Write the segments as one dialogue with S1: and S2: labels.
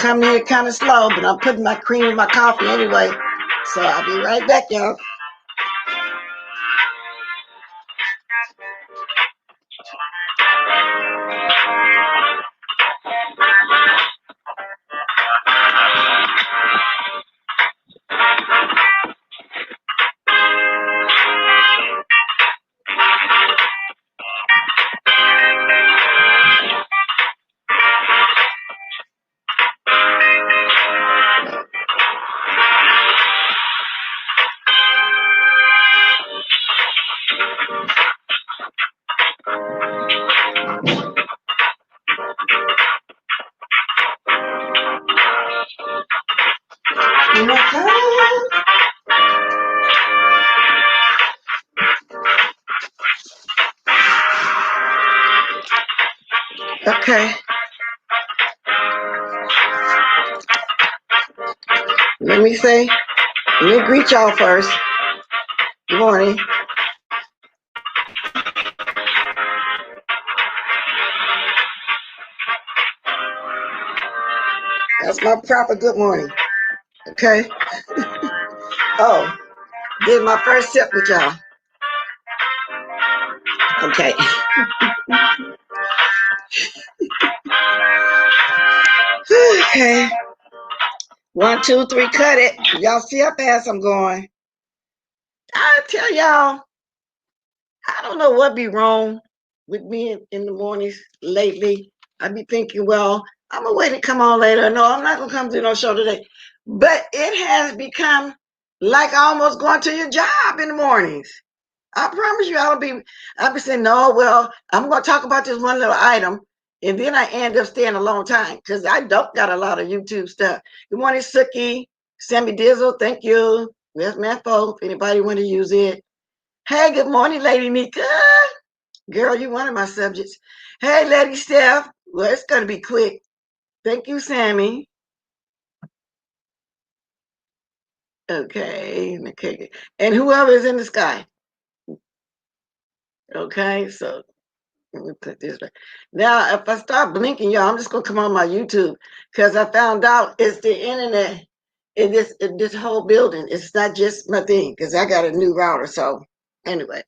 S1: come here kind of slow, but I'm putting my cream in my coffee anyway. So I'll be right back, y'all. Okay. Let me greet y'all first. Good morning. That's my proper good morning. Okay. Oh, did my first sip with y'all. Okay. Okay. 1, 2, 3, cut it. Y'all see how fast I'm going. I tell y'all, I don't know what be wrong with me in the mornings lately. I be thinking, well, I'm gonna wait and come on later. No, I'm not gonna come to no show today. But it has become like almost going to your job in the mornings. I promise you, I'll be saying, no, well, I'm gonna talk about this one little item, and then I end up staying a long time because I don't got a lot of YouTube stuff. Good morning, Suki, Sammy Dizzle, thank you. Where's my phone? If anybody want to use it. Hey, good morning, Lady Nika. Girl, you one of my subjects. Hey, Lady Steph. Well, it's going to be quick. Thank you, Sammy. Okay. And whoever is in the sky. Okay, so let me put this right. Now, if I start blinking, y'all, I'm just going to come on my YouTube because I found out it's the internet in this whole building. It's not just my thing because I got a new router. So anyway.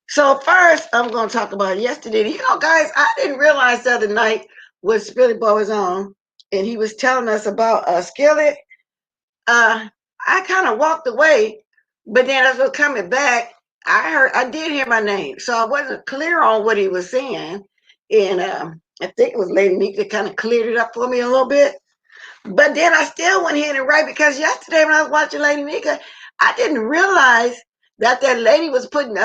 S1: So first, I'm going to talk about yesterday. You know, guys, I didn't realize the other night when Spilly Boy was on, and he was telling us about Skillet. I kind of walked away, but then as I was coming back, I did hear my name, so I wasn't clear on what he was saying, and I think it was Lady Meek that kind of cleared it up for me a little bit. But then I still went ahead and right because yesterday when I was watching Lady Mika, I didn't realize that lady was putting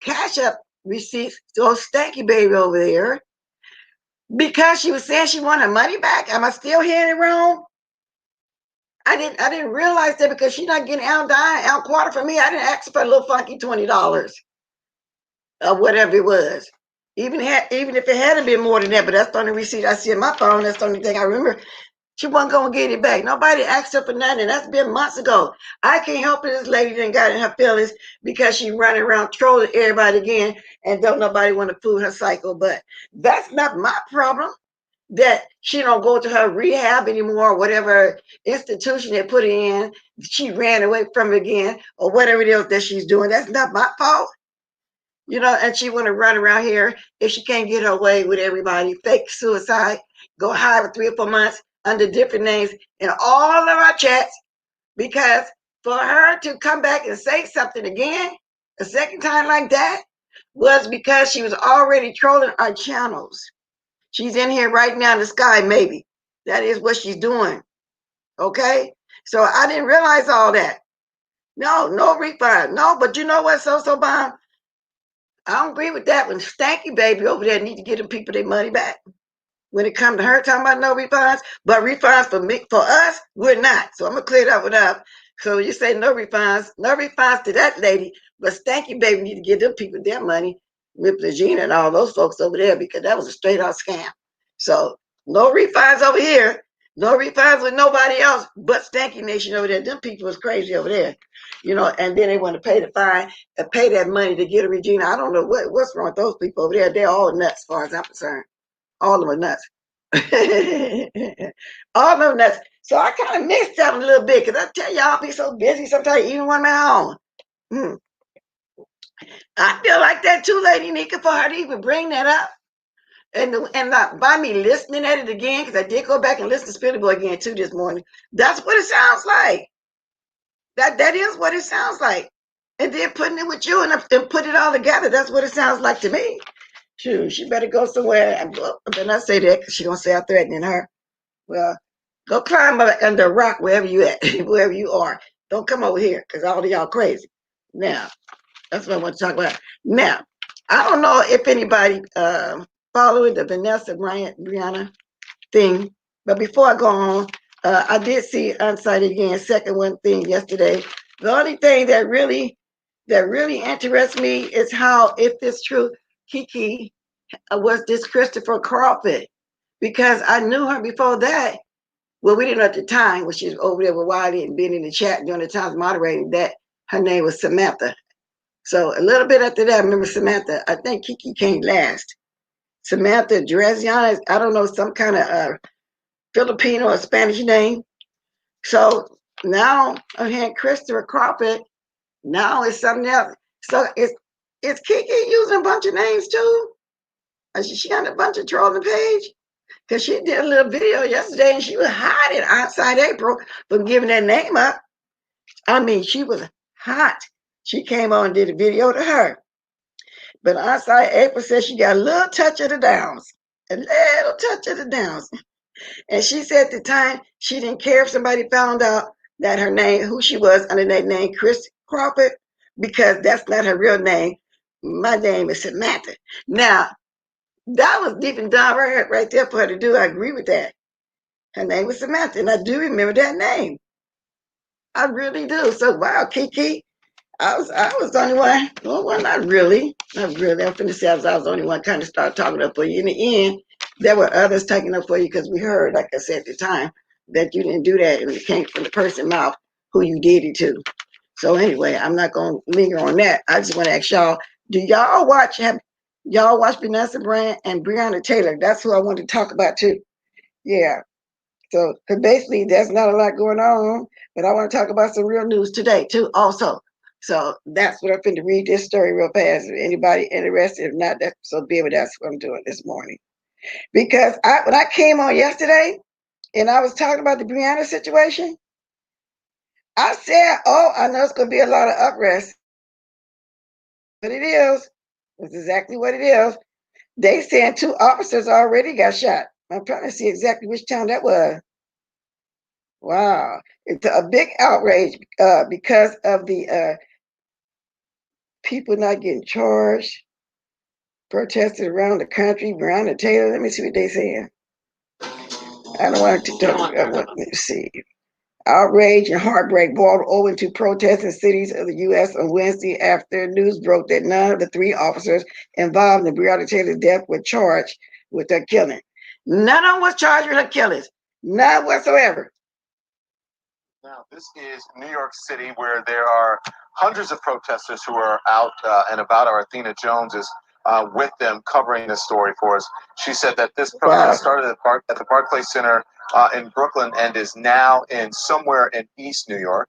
S1: cash up receipts to old Stanky Baby over there because she was saying she wanted money back. Am I still hearing it wrong? I didn't realize that because she's not getting out quarter from me. I didn't ask for a little funky $20 or whatever it was. Even if it hadn't been more than that, but that's the only receipt I see in my phone. That's the only thing I remember. She wasn't going to get it back. Nobody asked her for nothing. That's been months ago. I can't help it. This lady done got in her feelings because she running around trolling everybody again and don't nobody want to fool her cycle. But that's not my problem that she don't go to her rehab anymore or whatever institution they put her in. She ran away from it again or whatever it is that she's doing. That's not my fault. You know, and she want to run around here if she can't get her way with everybody, fake suicide, go hide for 3 or 4 months under different names in all of our chats, because for her to come back and say something again, a second time like that, was because she was already trolling our channels. She's in here right now in the sky, maybe. That is what she's doing. Okay? So I didn't realize all that. No refund. No, but you know what, So Bomb? I don't agree with that one. Stanky Baby over there need to get them people their money back. When it comes to her talking about no refunds, but refunds for us, we're not. So I'm gonna clear that one up. So you say no refunds to that lady, but Stanky Baby need to give them people their money with Legina and all those folks over there because that was a straight out scam. So no refunds over here. No refunds with nobody else but Stanky Nation over there. Them people was crazy over there, you know. And then they want to pay the fine and pay that money to get a Regina. I don't know what's wrong with those people over there. They're all nuts, as far as I'm concerned. All of them are nuts. All of that. So I kind of mixed that a little bit because I tell y'all, I'll be so busy sometimes, even when I'm at home. I feel like that too, Lady Nika, for her to even bring that up. And not by me listening at it again, because I did go back and listen to Spirit Boy again too this morning. That's what it sounds like. That is what it sounds like. And then putting it with you and put it all together, that's what it sounds like to me. Shoot, she better go somewhere. I better not say that because she's gonna say I'm threatening her. Well, go climb under a rock wherever you at, wherever you are. Don't come over here because all of y'all crazy. Now, that's what I want to talk about. Now, I don't know if anybody followed the Vanessa Brianna thing, but before I go on, I did see Unsighted again, second one thing yesterday. The only thing that really interests me is how, if it's true, Kiki was this Christopher Crawford, because I knew her before that. Well, we didn't know at the time when she was over there with Wiley and being in the chat during the times moderating that her name was Samantha. So a little bit after that, I remember Samantha. I think Kiki came last. Samantha Dreziana, I don't know, some kind of Filipino or Spanish name. So now I'm hearing Christopher Crawford. Now it's something else. So is Kiki using a bunch of names too? She got a bunch of trolling page? Because she did a little video yesterday and she was hiding outside April from giving that name up. I mean, she was hot. She came on and did a video to her. But outside April said she got a little touch of the downs. A little touch of the downs. And she said at the time she didn't care if somebody found out that her name, who she was under that name, Chris Crawford, because that's not her real name. My name is Samantha. Now, that was deep and down right there for her to do. I agree with that. Her name was Samantha, and I do remember that name. I really do. So, wow, Kiki, I was the only one. Well, not really. Not really. I'm finna say I was the only one kind of started talking up for you. In the end, there were others taking up for you because we heard, like I said at the time, that you didn't do that and it came from the person's mouth who you did it to. So anyway, I'm not going to linger on that. I just want to ask y'all, do y'all watch, have y'all watch Vanessa Brand and Breonna Taylor? That's who I want to talk about too. Yeah. So basically, there's not a lot going on, but I want to talk about some real news today too also. So that's what I'm going to read this story real fast. If anybody interested, if not, so be it. That's what I'm doing this morning. Because when I came on yesterday and I was talking about the Breonna situation, I said, oh, I know it's going to be a lot of unrest. But it is. It's exactly what it is. They saying 2 officers already got shot. I'm trying to see exactly which town that was. Wow. It's a big outrage because of the people not getting charged, protested around the country. Breonna Taylor, let me see what they saying. I don't want to talk about what, let me see. Outrage and heartbreak boiled over to protests in cities of the U.S. on Wednesday after news broke that none of the 3 officers involved in Breonna Taylor's death were charged with her killing. None of them was charged with her killings. None whatsoever.
S2: Now, this is New York City, where there are hundreds of protesters who are out and about. Our Athena Jones is with them covering this story for us. She said that this protest started at the Barclays Center in Brooklyn and is now in somewhere in East New York.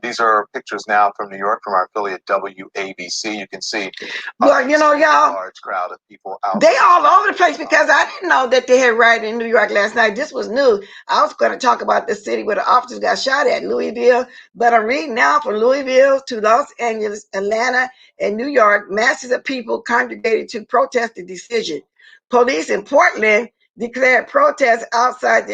S2: These are pictures now from New York from our affiliate WABC. You can see
S1: well, you know, y'all,
S2: large crowd of people out.
S1: They all over the place because I didn't know that they had rioted in New York last night. This was new. I was going to talk about the city where the officers got shot at, Louisville, but I'm reading now from Louisville to Los Angeles, Atlanta, and New York. Masses of people congregated to protest the decision. Police in Portland declared protests outside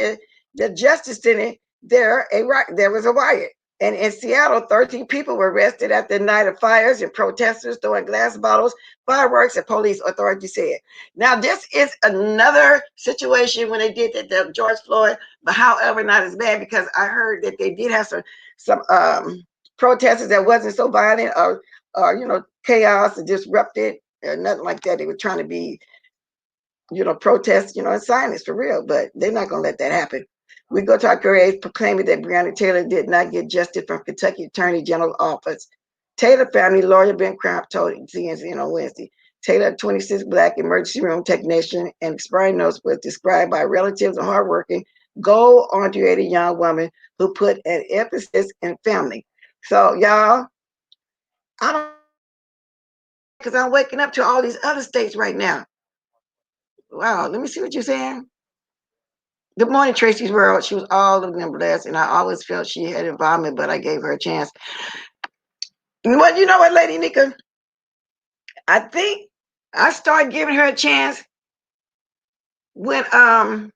S1: the Justice Center. There was a riot. And in Seattle, 13 people were arrested after a night of fires and protesters throwing glass bottles, fireworks, and police authorities said. Now, this is another situation when they did that to George Floyd, but however, not as bad because I heard that they did have some protesters that wasn't so violent or chaos or disrupted or nothing like that. They were trying to be, protest, in silence for real, but they're not going to let that happen. We go to our couriers proclaiming that Breonna Taylor did not get justice from Kentucky Attorney General's office. Taylor family lawyer Ben Crump told CNN on Wednesday. Taylor, 26, Black emergency room technician, and expiring notes was described by relatives and hardworking, goal-oriented young woman who put an emphasis in family. So, y'all, I don't, because I'm waking up to all these other states right now. Wow, let me see what you're saying. Good morning, Tracy's World. She was all of them blessed, and I always felt she had involvement, but I gave her a chance. Well, you know what, Lady Nika? I think I started giving her a chance when so I'm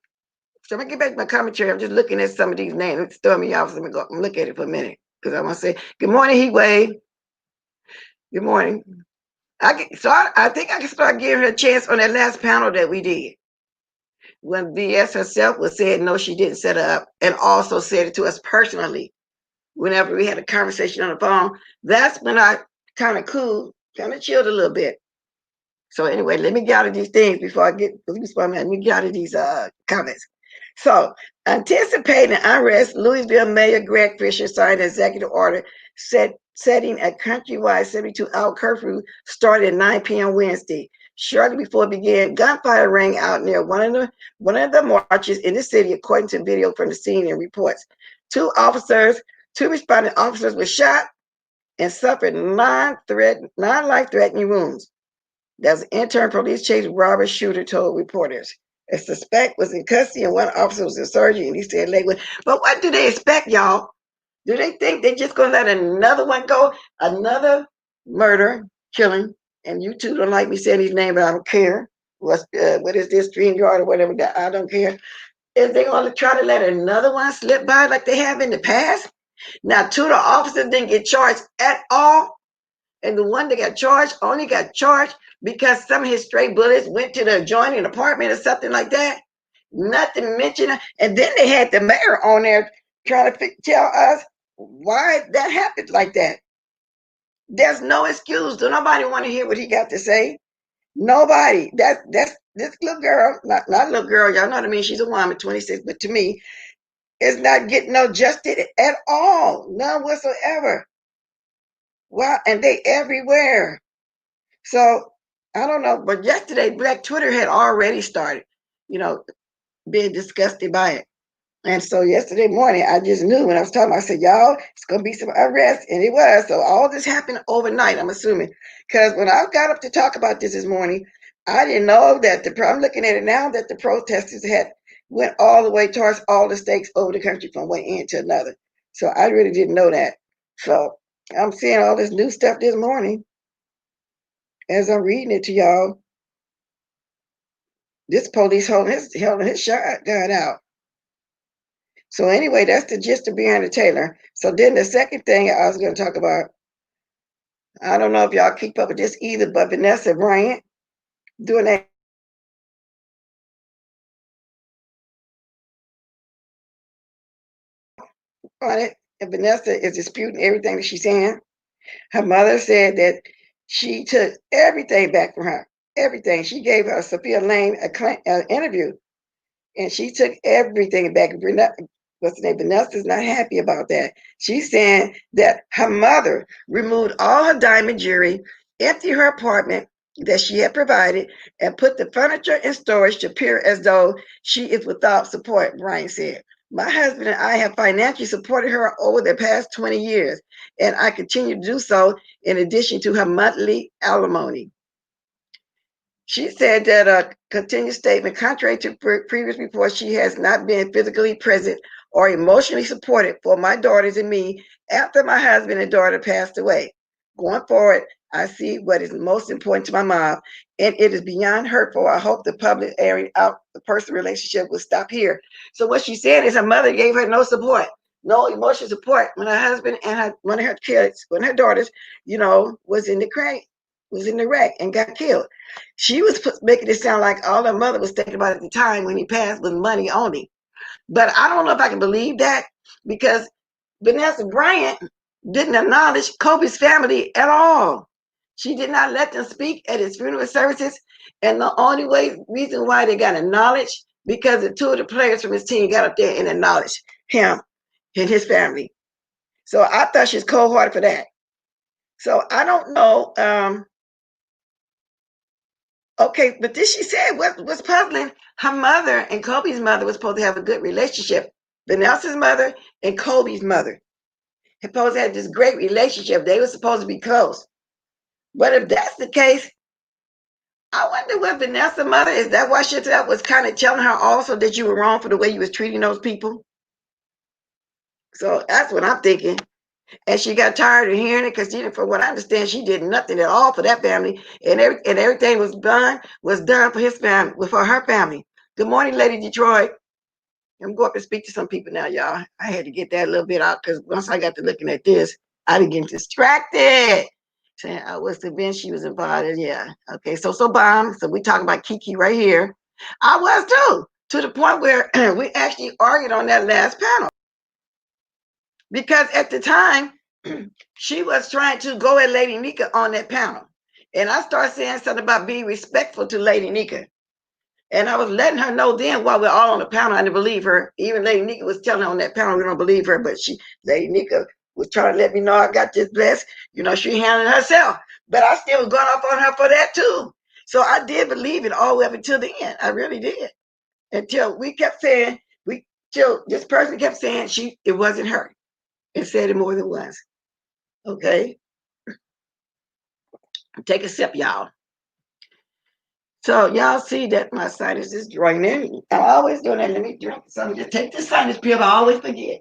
S1: gonna get back to my commentary. I'm just looking at some of these names. It's throwing me off. So let me go and look at it for a minute. Because I want to say, good morning, Heatwave. Good morning. I think I can start giving her a chance on that last panel that we did. When VS herself was said no, she didn't set her up, and also said it to us personally. Whenever we had a conversation on the phone, that's when I kind of chilled a little bit. So anyway, let me get out of these things before I get, let me get out of these comments. So, anticipating unrest, Louisville Mayor Greg Fisher signed an executive order setting a countrywide 72-hour curfew starting at 9 p.m. Wednesday. Shortly before it began, gunfire rang out near one of the marches in the city, according to video from the scene and reports. Two responding officers were shot and suffered non-life-threatening wounds. That's an intern police chief Robert Shooter told reporters. A suspect was in custody and one officer was in surgery, and he said Lakewood. But what do they expect, y'all? Do they think they're just going to let another one go? Another murder, killing, and you two don't like me saying his name, but I don't care. What is this, StreamYard or whatever, that I don't care. Is they going to try to let another one slip by like they have in the past? Now, two of the officers didn't get charged at all, and the one that got charged only got charged because some of his stray bullets went to the adjoining apartment or something like that. Nothing mentioned. And then they had the mayor on there trying to tell us why that happened like that. There's no excuse. Do nobody want to hear what he got to say? Nobody. That's this little girl, not little girl, y'all know what I mean? She's a woman, 26, but to me, is not getting no justice at all. None whatsoever. Wow, and they everywhere. So I don't know, but yesterday Black Twitter had already started, being disgusted by it. And so yesterday morning, I just knew when I was talking, I said, y'all, it's going to be some unrest. And it was. So all this happened overnight, I'm assuming. Because when I got up to talk about this morning, I didn't know that I'm looking at it now that the protesters had went all the way towards all the states over the country from one end to another. So I really didn't know that. So I'm seeing all this new stuff this morning as I'm reading it to y'all. This police holding his shotgun out. So anyway, that's the gist of Breonna Taylor. So then the second thing I was going to talk about, I don't know if y'all keep up with this either, but Vanessa Bryant doing that on it, and Vanessa is disputing everything that she's saying. Her mother said that she took everything back from her. Everything. She gave her Sophia Lane an interview, and she took everything back. What's the name? Vanessa's not happy about that. She's saying that her mother removed all her diamond jewelry, emptied her apartment that she had provided, and put the furniture in storage to appear as though she is without support, Brian said. My husband and I have financially supported her over the past 20 years, and I continue to do so in addition to her monthly alimony. She said that a continued statement, contrary to previous reports, she has not been physically present or emotionally supported for my daughters and me after my husband and daughter passed away. Going forward, I see what is most important to my mom, and it is beyond hurtful. I hope the public airing out the personal relationship will stop here. So what she said is her mother gave her no support, no emotional support when her husband and one of her kids, one of her daughters, was in the wreck and got killed. She was making it sound like all her mother was thinking about at the time when he passed was money only. But I don't know if I can believe that because Vanessa Bryant didn't acknowledge Kobe's family at all. She did not let them speak at his funeral services. And the only reason why they got acknowledged because the two of the players from his team got up there and acknowledged him and his family. So I thought she was cold-hearted for that. So I don't know. Okay, but this she said was puzzling. Her mother and Kobe's mother was supposed to have a good relationship. Vanessa's mother and Kobe's mother supposed to have this great relationship. They were supposed to be close. But if that's the case, I wonder what Vanessa's mother is. That why Chantel was kind of telling her also that you were wrong for the way you was treating those people. So that's what I'm thinking. And she got tired of hearing it because, from what I understand, she did nothing at all for that family, and everything was done for his family, for her family. Good morning, Lady Detroit. I'm going up and speak to some people now, y'all. I had to get that a little bit out because once I got to looking at this, I didn't get distracted. Saying I was convinced she was involved. Yeah. Okay. So bomb. So we talking about Kiki right here. I was too, to the point where we actually argued on that last panel. Because at the time, she was trying to go at Lady Nika on that panel. And I started saying something about being respectful to Lady Nika. And I was letting her know then while we're all on the panel, I didn't believe her. Even Lady Nika was telling her on that panel, we don't believe her. But Lady Nika was trying to let me know I got this blessed. She handled herself. But I still was going off on her for that too. So I did believe it all the way up until the end. I really did. Until we kept saying, till this person kept saying it wasn't her. And said it more than once. Okay. Take a sip, y'all. So y'all see that my sinus is draining. I'm always doing that. Let me drink something. Just take the sinus pill. I always forget.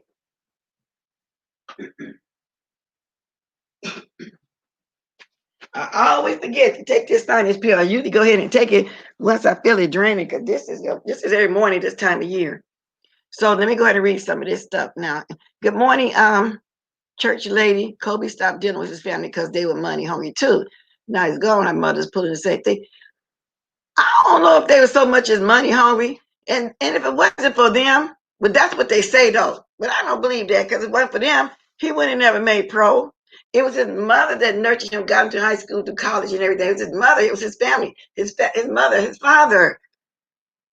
S1: I always forget to take this sinus pill. I usually go ahead and take it once I feel it draining because this is every morning this time of year. So let me go ahead and read some of this stuff now. Good morning, church lady. Kobe stopped dealing with his family because they were money hungry too. Now he's gone. Her mother's pulling the same thing. I don't know if they were so much as money hungry. And if it wasn't for them, but that's what they say though. But I don't believe that because if it wasn't for them, he would have never made pro. It was his mother that nurtured him, got him to high school, to college and everything. It was his mother. It was his family, his mother, his father.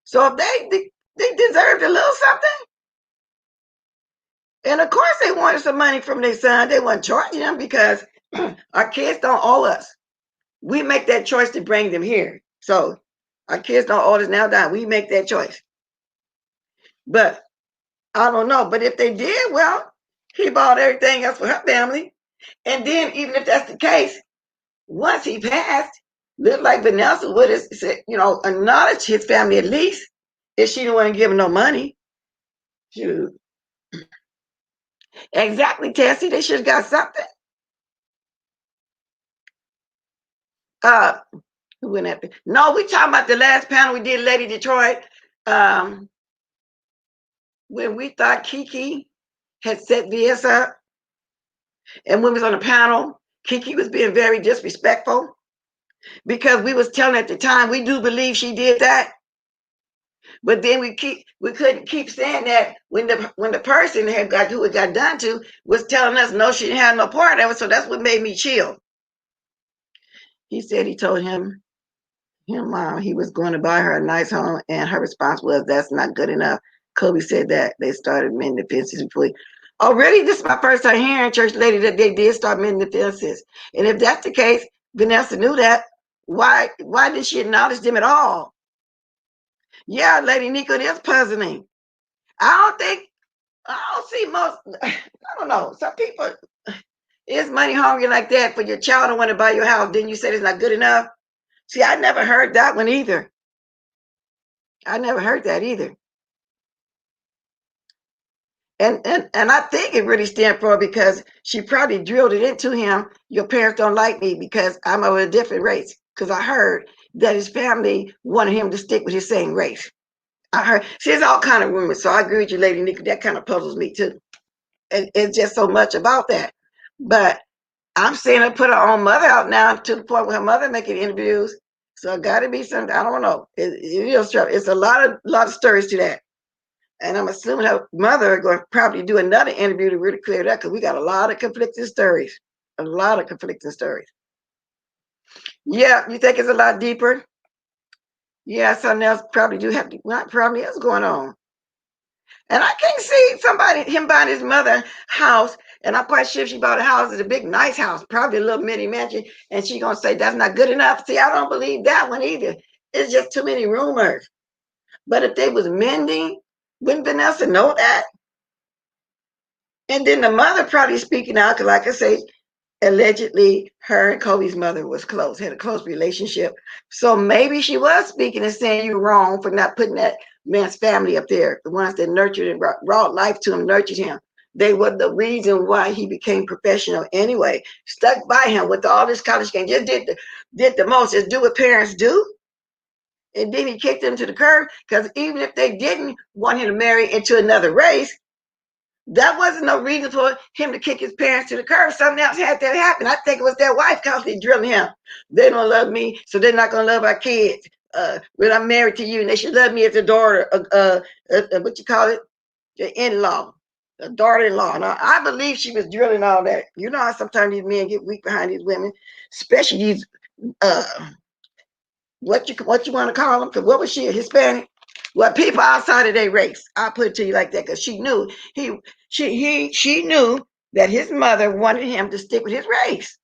S1: So if they deserved a little something. And of course they wanted some money from their son. They weren't charging them because our kids don't owe us. We make that choice to bring them here. So our kids don't owe us now that we make that choice. But I don't know. But if they did, well, he bought everything else for her family. And then even if that's the case, once he passed, looked like Vanessa would have said, acknowledge his family at least if she didn't want to give him no money. Shoot. Exactly, Tessie. They should have got something. Who went at No, we talking about the last panel we did, Lady Detroit. When we thought Kiki had set VS up, and when we was on the panel, Kiki was being very disrespectful because we was telling at the time we do believe she did that, but then we couldn't keep saying that when the person who it got done to was telling us no, she didn't have no part of it. So that's what made me chill. He said he told him he was going to buy her a nice home, and her response was, "That's not good enough." Kobe said that they started mending the fences before. Oh, really? This is my first time hearing, church lady, that they did start mending the fences. And if that's the case, Vanessa knew that. Why did she acknowledge them at all? Yeah, Lady Nico, it is puzzling. I don't see most. I don't know. Some people is money hungry like that for your child to want to buy your house. Then you said it's not good enough. See, I never heard that one either. I never heard that either. And I think it really stands for because she probably drilled it into him. Your parents don't like me because I'm of a different race. Because I heard that his family wanted him to stick with his same race. I heard. See, there's all kind of rumors. So I agree with you, Lady Nika. That kind of puzzles me too. And it's just so much about that. But I'm seeing her put her own mother out now to the point where her mother making interviews. So it got to be something. I don't know. It's a lot of stories to that. And I'm assuming her mother going to probably do another interview to really clear that because we got a lot of conflicting stories. A lot of conflicting stories. Yeah, you think it's a lot deeper? Yeah, something else probably probably is going on. And I can't see him buying his mother house. And I'm quite sure if she bought a house, it's a big, nice house, probably a little mini mansion. And she going to say, that's not good enough. See, I don't believe that one either. It's just too many rumors. But if they was mending, wouldn't Vanessa know that? And then the mother probably speaking out, because like I say, allegedly her and Kobe's mother was close, had a close relationship. So maybe she was speaking and saying you're wrong for not putting that man's family up there, the ones that nurtured and brought life to him, nurtured him. They were the reason why he became professional anyway. Stuck by him with all this college game, just did the most, just do what parents do. And then he kicked them to the curb, because even if they didn't want him to marry into another race, that wasn't no reason for him to kick his parents to the curb. Something else had to happen. I think it was their wife constantly drilling him. They don't love me, so they're not gonna love our kids. When I'm married to you, and they should love me as a daughter. What you call it? The in-law, the daughter-in-law. Now, I believe she was drilling all that. You know how sometimes these men get weak behind these women, especially these what you want to call them? Because what was she, a Hispanic? Well, people outside of their race. I'll put it to you like that, because she knew she knew that his mother wanted him to stick with his race,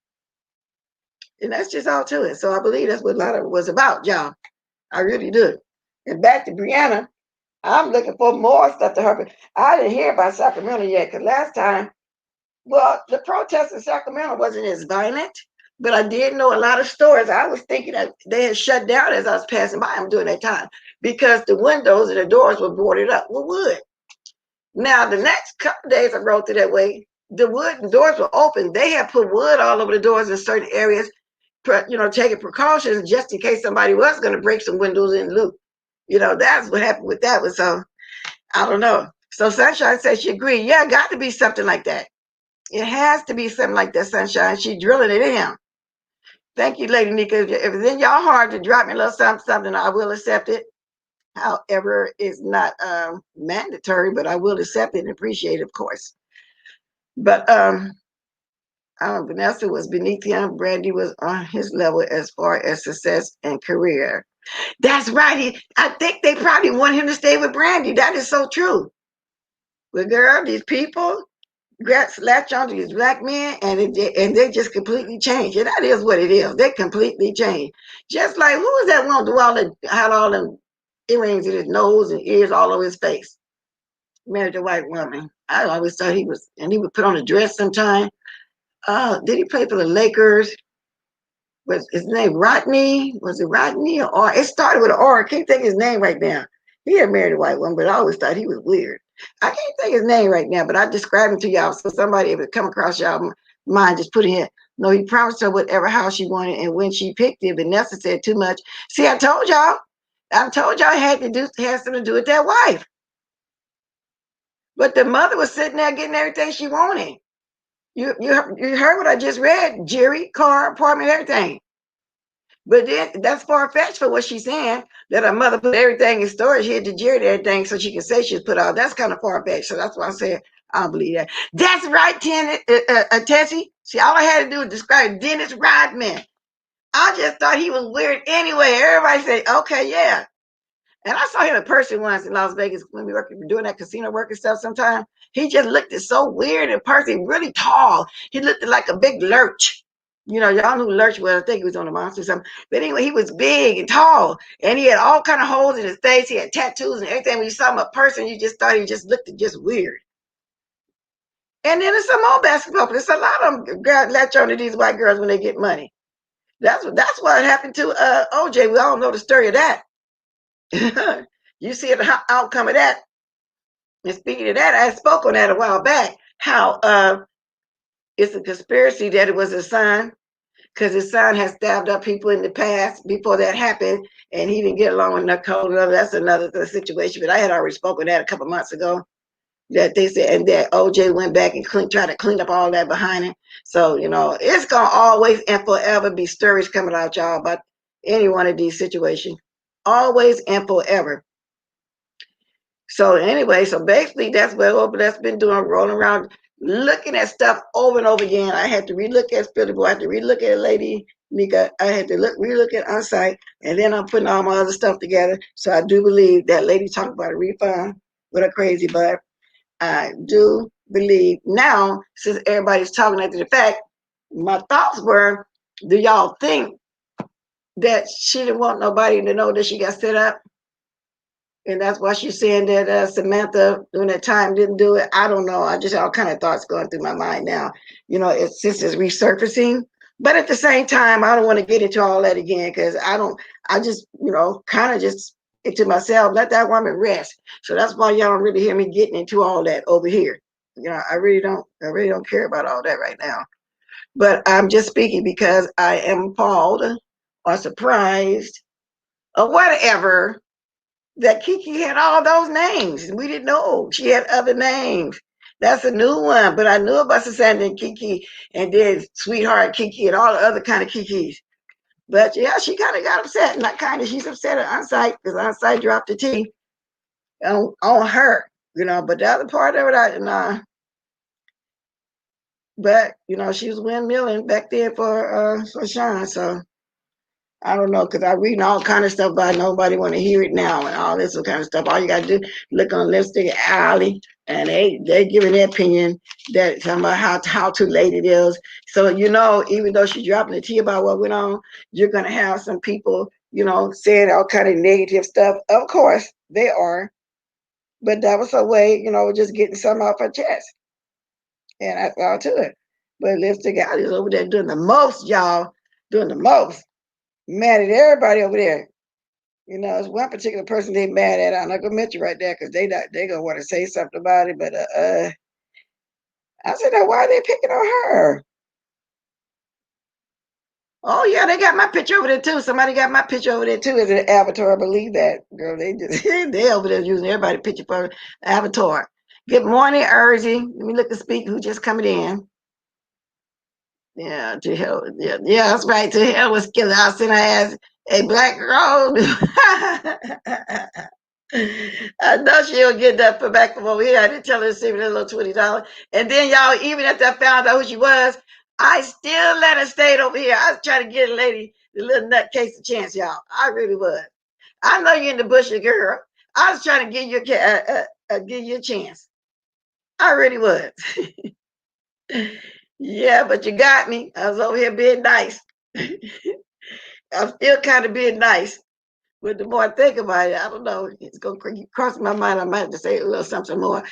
S1: and that's just all to it. So I believe that's what a lot of it was about, y'all. I really do. And back to Brianna, I'm looking for more stuff to her. But I didn't hear about Sacramento yet, because last time, well, the protest in Sacramento wasn't as violent, but I did know a lot of stores. I was thinking that they had shut down as I was passing by them during that time, because the windows and the doors were boarded up with wood. Now, the next couple of days I rode through that way, the wooden doors were open. They had put wood all over the doors in certain areas, taking precautions just in case somebody was going to break some windows and loot. That's what happened with that. So I don't know. So Sunshine said she agreed. Yeah, got to be something like that. It has to be something like that, Sunshine. She drilling it in him. Thank you, Lady Nika. If it's in y'all heart to drop me a little something, I will accept it. However, it's not mandatory, but I will accept it and appreciate it, of course. But Vanessa was beneath him. Brandy was on his level as far as success and career. That's right. I think they probably want him to stay with Brandy. That is so true. But girl, these people latch onto these black men, and they just completely change. And that is what it is. They completely change. Just like, who was that one who had all them earrings in his nose and ears all over his face? Married a white woman. I always thought he would put on a dress sometime. Did he play for the Lakers? Was his name Rodney? Was it Rodney or it started with an R? I can't think of his name right now. He had married a white woman, but I always thought he was weird. I can't think of his name right now, but I described him to y'all so somebody, if it come across y'all mind, just put it in. No, he promised her whatever house she wanted, and when she picked it, Vanessa said too much. See, I told y'all it had something to do with that wife. But the mother was sitting there getting everything she wanted. You heard what I just read, Jerry, car, apartment, everything. But then that's far-fetched for what she's saying, that her mother put everything in storage, hid the Jerry everything so she can say she's put out. That's kind of far-fetched. So that's why I said I don't believe that. That's right, Tessie. See, all I had to do was describe Dennis Rodman. I just thought he was weird anyway. Everybody said, okay, yeah. And I saw him in person once in Las Vegas when we were doing that casino work and stuff sometime. He just looked so weird in person, really tall. He looked like a big lurch. Y'all knew Lurch was. I think he was on the Monster or something. But anyway, he was big and tall. And he had all kind of holes in his face. He had tattoos and everything. When you saw him in person, you just thought he just looked just weird. And then there's some more basketball players. A lot of them latch on to these white girls when they get money. That's what happened to OJ. We all know the story of that. You see the outcome of that. And speaking of that, I spoke on that a while back, how it's a conspiracy that it was his son, because his son has stabbed up people in the past before that happened, and he didn't get along with Nicole. That's another situation, but I had already spoken that a couple months ago, that they said, and that OJ went back and tried to clean up all that behind him. So, it's going to always and forever be stories coming out, y'all, about any one of these situations. Always and forever. So anyway, so basically that's what that's been doing, rolling around, looking at stuff over and over again. I had to relook at Spilly Boy, I had to relook at Lady Nika, I had to relook at Unsight, and then I'm putting all my other stuff together. So I do believe that lady talked about a refund with a crazy butt. I do believe now, since everybody's talking after the fact, my thoughts were, do y'all think that she didn't want nobody to know that she got set up. And that's why she's saying that Samantha during that time didn't do it. I don't know. I just all kind of thoughts going through my mind now. It's since it's resurfacing. But at the same time, I don't want to get into all that again because I just, kind of just into myself, let that woman rest. So that's why y'all don't really hear me getting into all that over here. I really don't care about all that right now. But I'm just speaking because I am appalled or surprised or whatever that Kiki had all those names. We didn't know she had other names. That's a new one. But I knew about Susanna and Kiki and then Sweetheart Kiki and all the other kind of Kikis. But yeah, she kind of got upset. Not kind of, she's upset at Onsite because Onsite dropped the T on her, But the other part of it, but she was windmilling back then for Sean. So I don't know, because I'm reading all kind of stuff, but nobody want to hear it now and all this kind of stuff. All you got to do, look on Lipstick Alley, and they giving their opinion that talking about how too late it is. So, even though she's dropping the tea about what went on, you're going to have some people, saying all kind of negative stuff. Of course, they are. But that was her way, just getting something off her chest. And I saw to it. But Lipstick Alley is over there doing the most, y'all, doing the most. Mad at everybody over there. It's one particular person they mad at. I'm not gonna mention right there because they gonna want to say something about it. But I said, now why are they picking on her? Oh yeah, they got my picture over there too. Somebody got my picture over there too as an avatar. I believe that, girl. They just they over there using everybody's picture for avatar. Good morning, Erzy. Let me look and speak. Who just coming in? Yeah, to hell. Yeah, that's right. To hell with Skillet. I'll send her ass a black girl. I know she'll get that for back from over here. I didn't tell her to send me that little $20. And then y'all, even after I found out who she was, I still let her stay over here. I was trying to get a lady, the little nutcase, a chance, y'all. I really was. I know you're in the bush, girl. I was trying to give you give you a chance. I really was. Yeah, but you got me. I was over here being nice. I'm still kind of being nice. But the more I think about it, I don't know. It's going to cross my mind. I might have to say a little something more.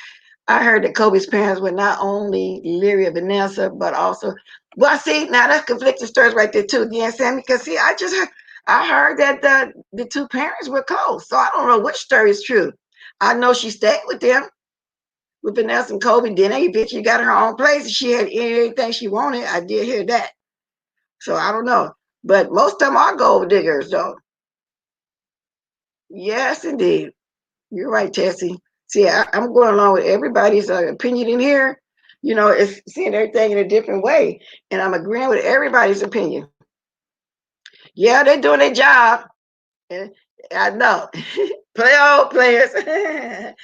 S1: I heard that Kobe's parents were not only Leary and Vanessa, but also, well, see, now that's conflicting stories right there too. You understand me? Because see, I heard that the two parents were close. So I don't know which story is true. I know she stayed with them, with Vanessa and Kobe. Then eventually got her own place. She had anything she wanted. I did hear that. So I don't know. But most of them are gold diggers, though. Yes, indeed. You're right, Tessie. See, I'm going along with everybody's opinion in here. It's seeing everything in a different way. And I'm agreeing with everybody's opinion. Yeah, they're doing their job. And I know. Play on, players. They're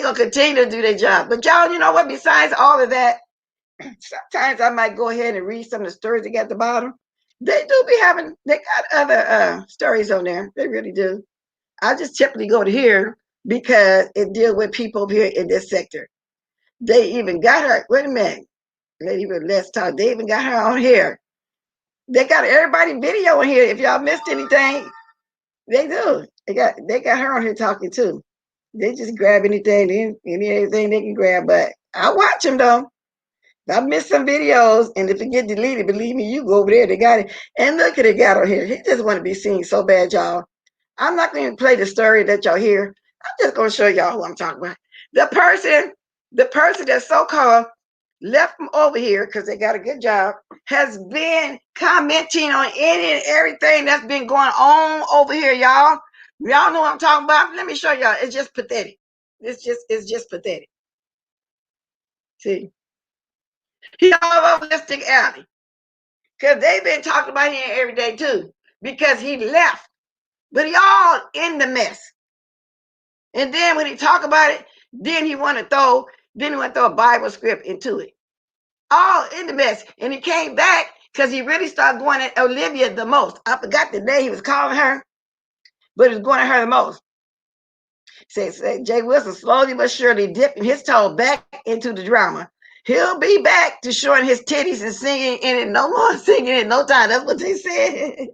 S1: going to continue to do their job. But y'all, you know what? Besides all of that, sometimes I might go ahead and read some of the stories they got at the bottom. They got other stories on there. They really do. I just typically go to here because it deals with people over here in this sector. They even got her. Wait a minute. Let's talk. They even got her on here. They got everybody video in here. If y'all missed anything, they do. They got her on here talking too. They just grab anything they can grab. But I watch them though. I missed some videos, and if it get deleted, believe me, you go over there. They got it. And look at it got on here. He just want to be seen so bad, y'all. I'm not going to play the story that y'all hear. I'm just going to show y'all who I'm talking about. The person that so-called left from over here because they got a good job has been commenting on any and everything that's been going on over here, y'all. Y'all know what I'm talking about. Let me show y'all. It's just pathetic. It's just pathetic. See, he all over Lipstick Alley because they've been talking about him every day too because he left, but he all in the mess. And then when he talk about it, then he want to throw a Bible script into it. All in the mess. And he came back because he really started going at Olivia the most. I forgot the name he was calling her, but he was going at her the most. Say Jay Wilson slowly but surely dipping his toe back into the drama. He'll be back to showing his titties and singing in it. No more singing in no time. That's what they said.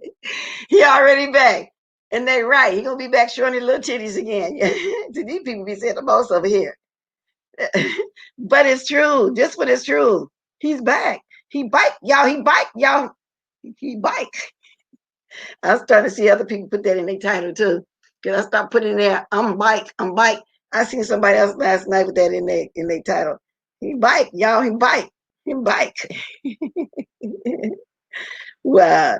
S1: He already back. And they right. He gonna be back showing his little titties again. These people be saying the most over here. But it's true. This one is true. He's back. He bike, y'all. He bike, y'all. He bike. I was starting to see other people put that in their title too. Cause I stopped putting in there, I'm bike, I'm bike. I seen somebody else last night with that in their title. He bike, y'all, he bike. He bike. Well,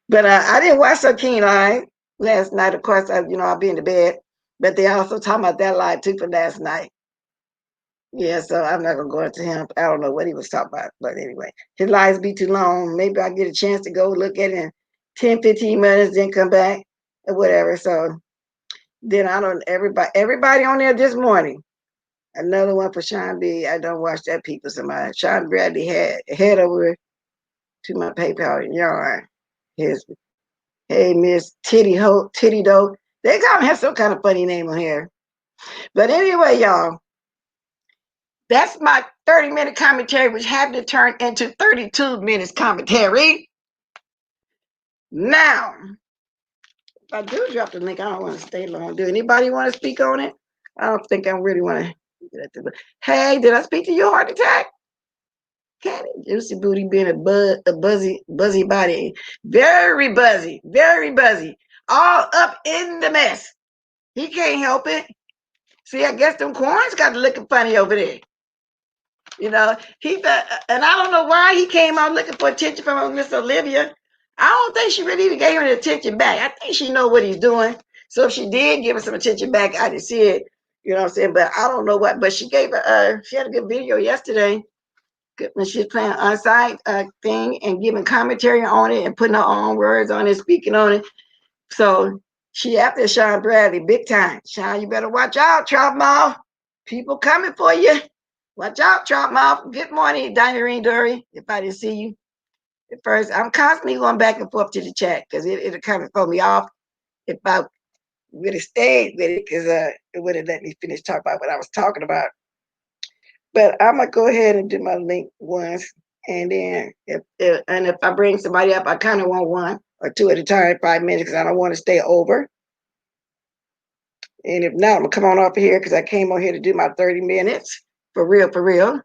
S1: but I didn't watch so keen on last night. Of course, I'll be in the bed. But they also talking about that live too for last night. Yeah, so I'm not gonna go into him. I don't know what he was talking about, but anyway, his lives be too long. Maybe I get a chance to go look at it in 10, 15 minutes, then come back or whatever. So then I don't everybody on there this morning. Another one for Sean B. I don't watch that people. Somebody Sean Bradley head over to my PayPal yard. His hey Miss Titty Ho Titty Doe. They gotta have some kind of funny name on here. But anyway, y'all. That's my 30-minute commentary, which had to turn into 32 minutes commentary. Now, if I do drop the link, I don't want to stay long. Do anybody want to speak on it? I don't think I really want to. Hey, did I speak to your heart attack? Cat Juicy Booty being a buzzy body. Very buzzy, very buzzy. All up in the mess. He can't help it. See, I guess them corns got to looking funny over there. And I don't know why he came out looking for attention from Miss Olivia. I don't think she really even gave him the attention back. I think she know what he's doing. So if she did give him some attention back, I didn't see it. You know what I'm saying? But I don't know what. But she gave she had a good video yesterday when she was playing on-site thing and giving commentary on it and putting her own words on it, speaking on it. So she after Sean Bradley big time. Sean, you better watch out, Trout Mouth. People coming for you. Watch out, Trout Mouth. Good morning, Dinarine Dury. If I didn't see you at first, I'm constantly going back and forth to the chat because it'll kind of throw me off if I would have stayed with it because it would have let me finish talking about what I was talking about. But I'm gonna go ahead and do my link once, and then if I bring somebody up, I kind of want one or two at a time, 5 minutes, because I don't want to stay over. And if not, I'm gonna come on off of here because I came on here to do my 30 minutes for real, for real.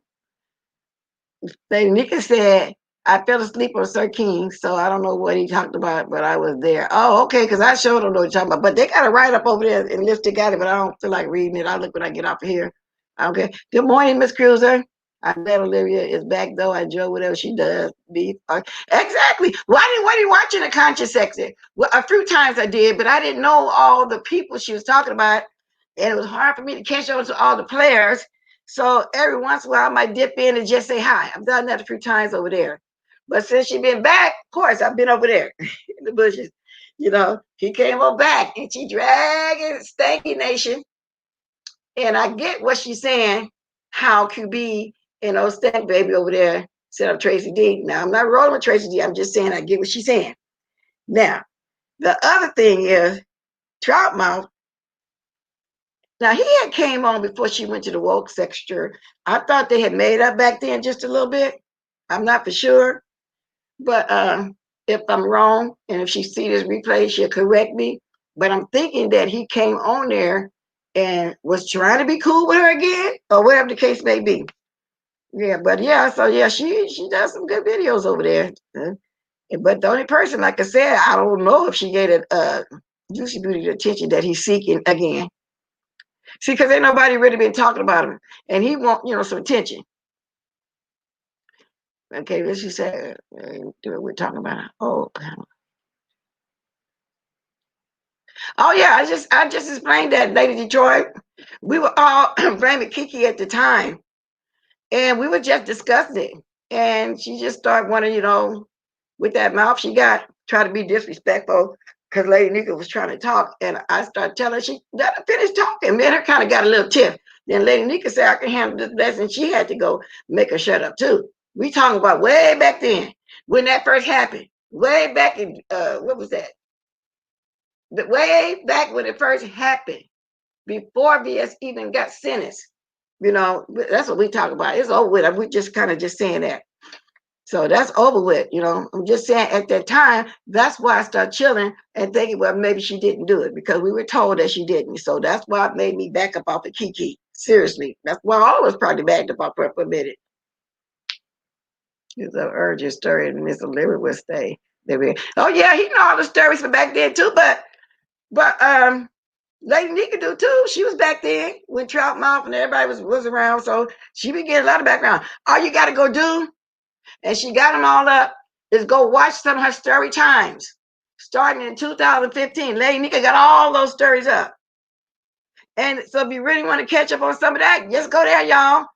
S1: Lady Nika said, I fell asleep on Sir King, so I don't know what he talked about, but I was there. Oh, okay, because I sure don't know what you're talking about. But they got it right up over there and Lift got it, but I don't feel like reading it. I'll look when I get off of here. Okay. Good morning, Miss Cruiser. I'm glad Olivia is back, though. I enjoy whatever she does. Exactly. Why are you watching a conscious section? Well, a few times I did, but I didn't know all the people she was talking about, and it was hard for me to catch on to all the players. So every once in a while, I might dip in and just say hi. I've done that a few times over there. But since she's been back, of course, I've been over there in the bushes. He came on back and she dragging Stanky Nation. And I get what she's saying, how QB and old Stank Baby over there set up Tracy D. Now, I'm not rolling with Tracy D. I'm just saying I get what she's saying. Now, the other thing is Troutmouth. Now, he had came on before she went to the woke sector. I thought they had made up back then just a little bit. I'm not for sure. But if I'm wrong, and if she sees this replay, she'll correct me. But I'm thinking that he came on there and was trying to be cool with her again, or whatever the case may be. Yeah, but yeah, so yeah, she does some good videos over there. But the only person, like I said, I don't know if she gave it Juicy Booty the attention that he's seeking again. See, because ain't nobody really been talking about him, and he want some attention. Okay, what she said, we're talking about. Oh yeah, I just explained that, Lady Detroit. We were all blaming Kiki at the time, and we were just discussing it. And she just started wanting, with that mouth she got, try to be disrespectful because Lady Nika was trying to talk, and I started telling her she let her finish talking. Then her kind of got a little tiff. Then Lady Nika said I can handle this lesson. She had to go make her shut up too. We talking about way back then when that first happened. Way back in what was that? Way back when it first happened, before VS even got sentenced. You know, that's what we talk about. It's over with. We just kind of just saying that. So that's over with, you know. I'm just saying at that time, that's why I started chilling and thinking, well, maybe she didn't do it because we were told that she didn't. So that's why it made me back up off of Kiki. Seriously. That's why all of us probably backed up off her for a minute. It's an urgent story and Miss Olivia will stay. Oh yeah, he know all the stories from back then too, but Lady Nika do too. She was back then when Trout Mouth and everybody was around. So she be getting a lot of background. All you gotta go do, and she got them all up, is go watch some of her story times. Starting in 2015. Lady Nika got all those stories up. And so if you really want to catch up on some of that, just go there, y'all.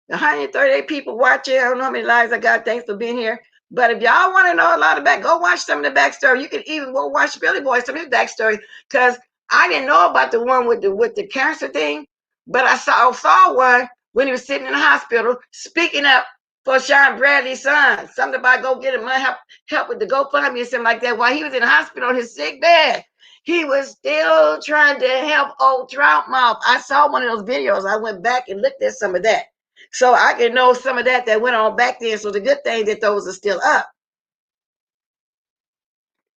S1: 138 people watching. I don't know how many lives I got. Thanks for being here. But if y'all want to know a lot of back, go watch some of the backstory. You can even go watch Billy Boy, some of his backstory, because I didn't know about the one with the cancer thing, but I saw one when he was sitting in the hospital speaking up for Sean Bradley's son. Something about go get him money, help with the GoFundMe or something like that. While he was in the hospital on his sick bed, he was still trying to help old Troutmouth. I saw one of those videos. I went back and looked at some of that. So I can know some of that went on back then. So the good thing that those are still up.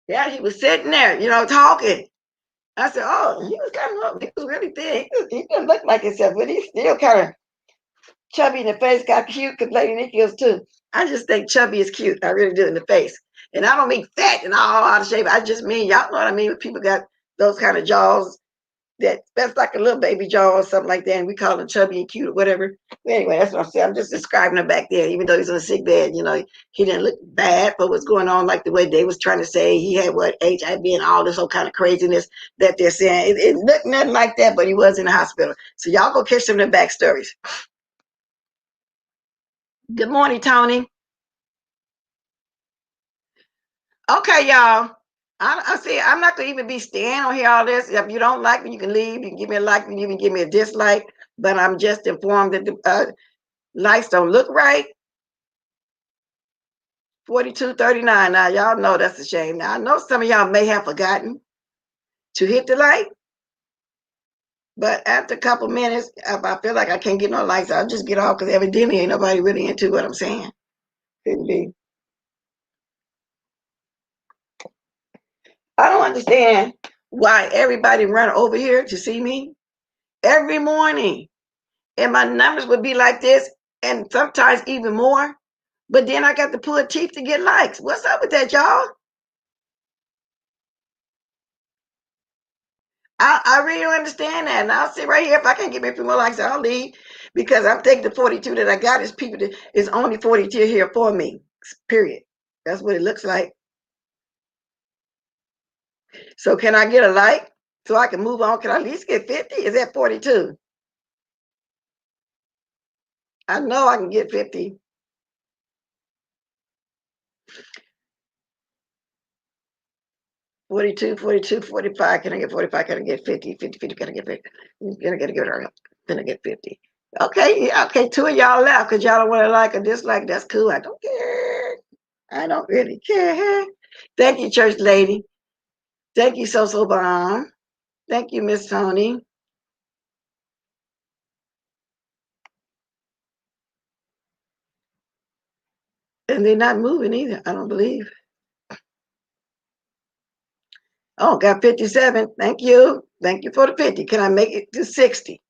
S1: Yeah, he was sitting there, you know, talking. I said, oh, he was kind of, he was really big. He didn't look like himself, but he's still kind of chubby in the face, got cute because Lady Nikki is too. I just think chubby is cute. I really do in the face. And I don't mean fat and all out of shape. I just mean, y'all know what I mean, when people got those kind of jaws that's like a little baby jaw or something like that, and we call him chubby and cute or whatever. But anyway, that's what I'm saying. I'm just describing him back there, even though he's on a sick bed. You know, he didn't look bad for what's going on, like the way they was trying to say he had what HIV and all this whole kind of craziness that they're saying. It looked nothing like that, but he was in the hospital. So y'all go catch some of the backstories. Good morning, Tony. Okay, y'all. I see. I'm not gonna even be staying on here all this. If you don't like me, you can leave. You can give me a like. You can even give me a dislike. But I'm just informed that the lights don't look right. 42:39. Now y'all know that's a shame. Now I know some of y'all may have forgotten to hit the light, but after a couple minutes, if I feel like I can't get no lights, I'll just get off because evidently ain't nobody really into what I'm saying. Couldn't be. I don't understand why everybody run over here to see me every morning, and my numbers would be like this, and sometimes even more. But then I got to pull teeth to get likes. What's up with that, y'all? I really don't understand that. And I'll sit right here. If I can't get me a few more likes, I'll leave because I'm taking the 42 that I got is people that is only 42 here for me. Period. That's what it looks like. So can I get a like so I can move on? Can I at least get 50? Is that 42? I know I can get 50. 42, 42, 45. Can I get 45? Can I get 50? 50, 50. Can I get 50? Can I get her up? Can I get 50? Okay, yeah, okay. Two of y'all left because y'all don't want to like or dislike. That's cool. I don't care. I don't really care. Thank you, church lady. Thank you, So Bomb. Thank you, Miss Tony. And they're not moving either, I don't believe. Oh, got 57. Thank you. Thank you for the 50. Can I make it to 60?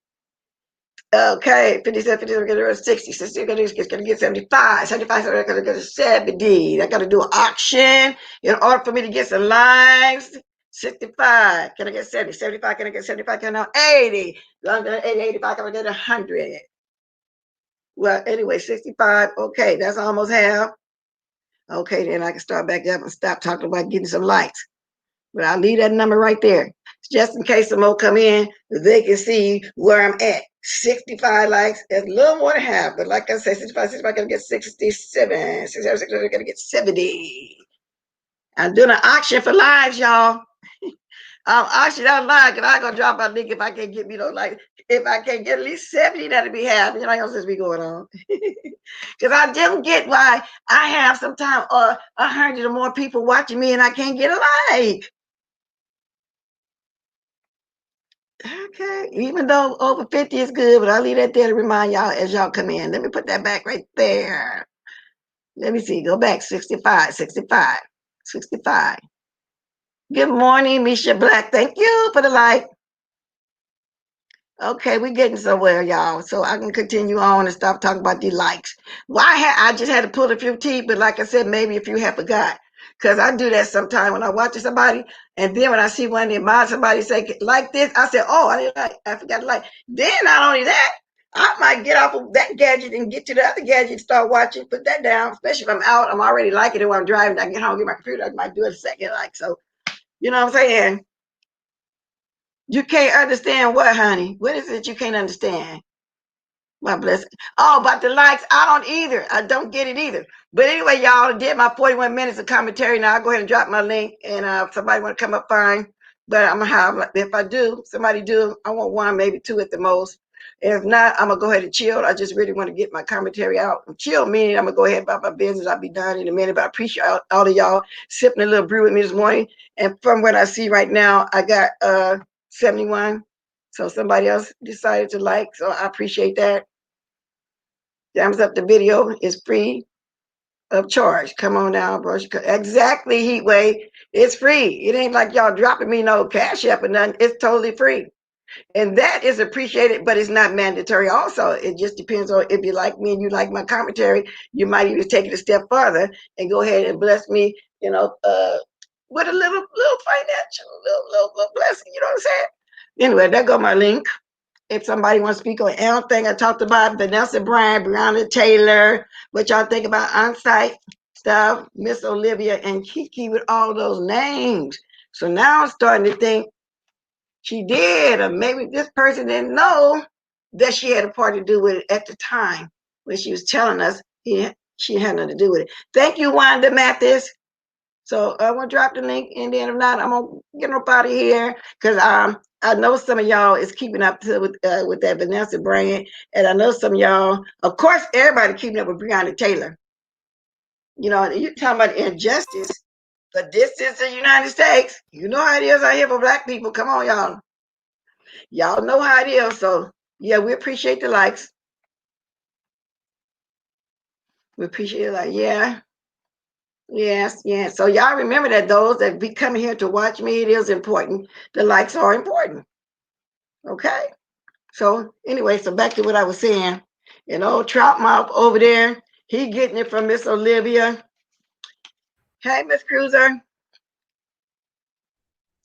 S1: Okay, 57, 57, get 60. 60, going to get 75. 75, so I got to go to 70. I got to do an auction in order for me to get some lives. 65. Can I get 70? 75. Can I get 75? Can I get 80? I'm going to 80, 85. Can I get 100? Well, anyway, 65. Okay, that's almost half. Okay, then I can start back up and stop talking about getting some lights. But I'll leave that number right there. Just in case some more come in, they can see where I'm at. 65 likes. That's a little more than half. But like I said, 65, 65, gonna get 67. 67, 67, gonna get 70. I'm doing an auction for lives, y'all. I'm auction out live because I'm gonna drop my link if I can't get like if I can't get at least 70, that'd be happy. You know, else just be going on. Because I don't get why I have sometimes 100 or more people watching me and I can't get a like. Okay, even though over 50 is good, but I'll leave that there to remind y'all as y'all come in. Let me put that back right there. Let me see, go back, 65, 65, 65. Good morning, Misha Black. Thank you for the like. Okay, we're getting somewhere, y'all. So I can continue on and stop talking about the likes. I just had to pull a few teeth, but like I said, maybe if you have forgot. Because I do that sometimes when I watch somebody, and then when I see one of them mind somebody say like this, I say, oh, I didn't like, I forgot to like. Then not only that, I might get off of that gadget and get to the other gadget, start watching, put that down, especially if I'm out, I'm already liking it when I'm driving. I get home, get my computer, I might do it a second like. So, you know what I'm saying? You can't understand what, honey? What is it you can't understand? My blessing. Oh, about the likes, I don't either. I don't get it either. But anyway, y'all, I did my 41 minutes of commentary. Now I'll go ahead and drop my link. And if somebody want to come up, fine. But I'm going to have, if I do, somebody do, I want one, maybe two at the most. If not, I'm going to go ahead and chill. I just really want to get my commentary out. Chill meaning I'm going to go ahead about my business. I'll be done in a minute. But I appreciate all of y'all sipping a little brew with me this morning. And from what I see right now, I got 71. So somebody else decided to like. So I appreciate that. Thumbs up the video is free of charge. Come on now, bro. Exactly, Heatwave. It's free. It ain't like y'all dropping me no cash app or nothing. It's totally free. And that is appreciated, but it's not mandatory. Also, it just depends on if you like me and you like my commentary, you might even take it a step further and go ahead and bless me, with a little financial, little blessing. You know what I'm saying? Anyway, there go my link. If somebody wants to speak on anything I talked about, Vanessa Bryan, Breonna Taylor, what y'all think about on-site stuff, Miss Olivia and Kiki with all those names. So now I'm starting to think she did, or maybe this person didn't know that she had a part to do with it at the time when she was telling us she had nothing to do with it. Thank you, Wanda Mathis. So I'm gonna drop the link, and then if not, I'm gonna get up out of here because I know some of y'all is keeping up with that Vanessa brand, and I know some of y'all, of course, everybody keeping up with Breonna Taylor. You know, you're talking about injustice, but this is the United States. You know how it is out here for Black people. Come on, y'all. Y'all know how it is. So yeah, we appreciate the likes. We appreciate it. Like, yeah. Yes, yes. So y'all remember that those that be coming here to watch me, it is important. The likes are important. Okay. So anyway, so back to what I was saying. And old Trout Mouth over there, he getting it from Miss Olivia. Hey, Miss Cruiser.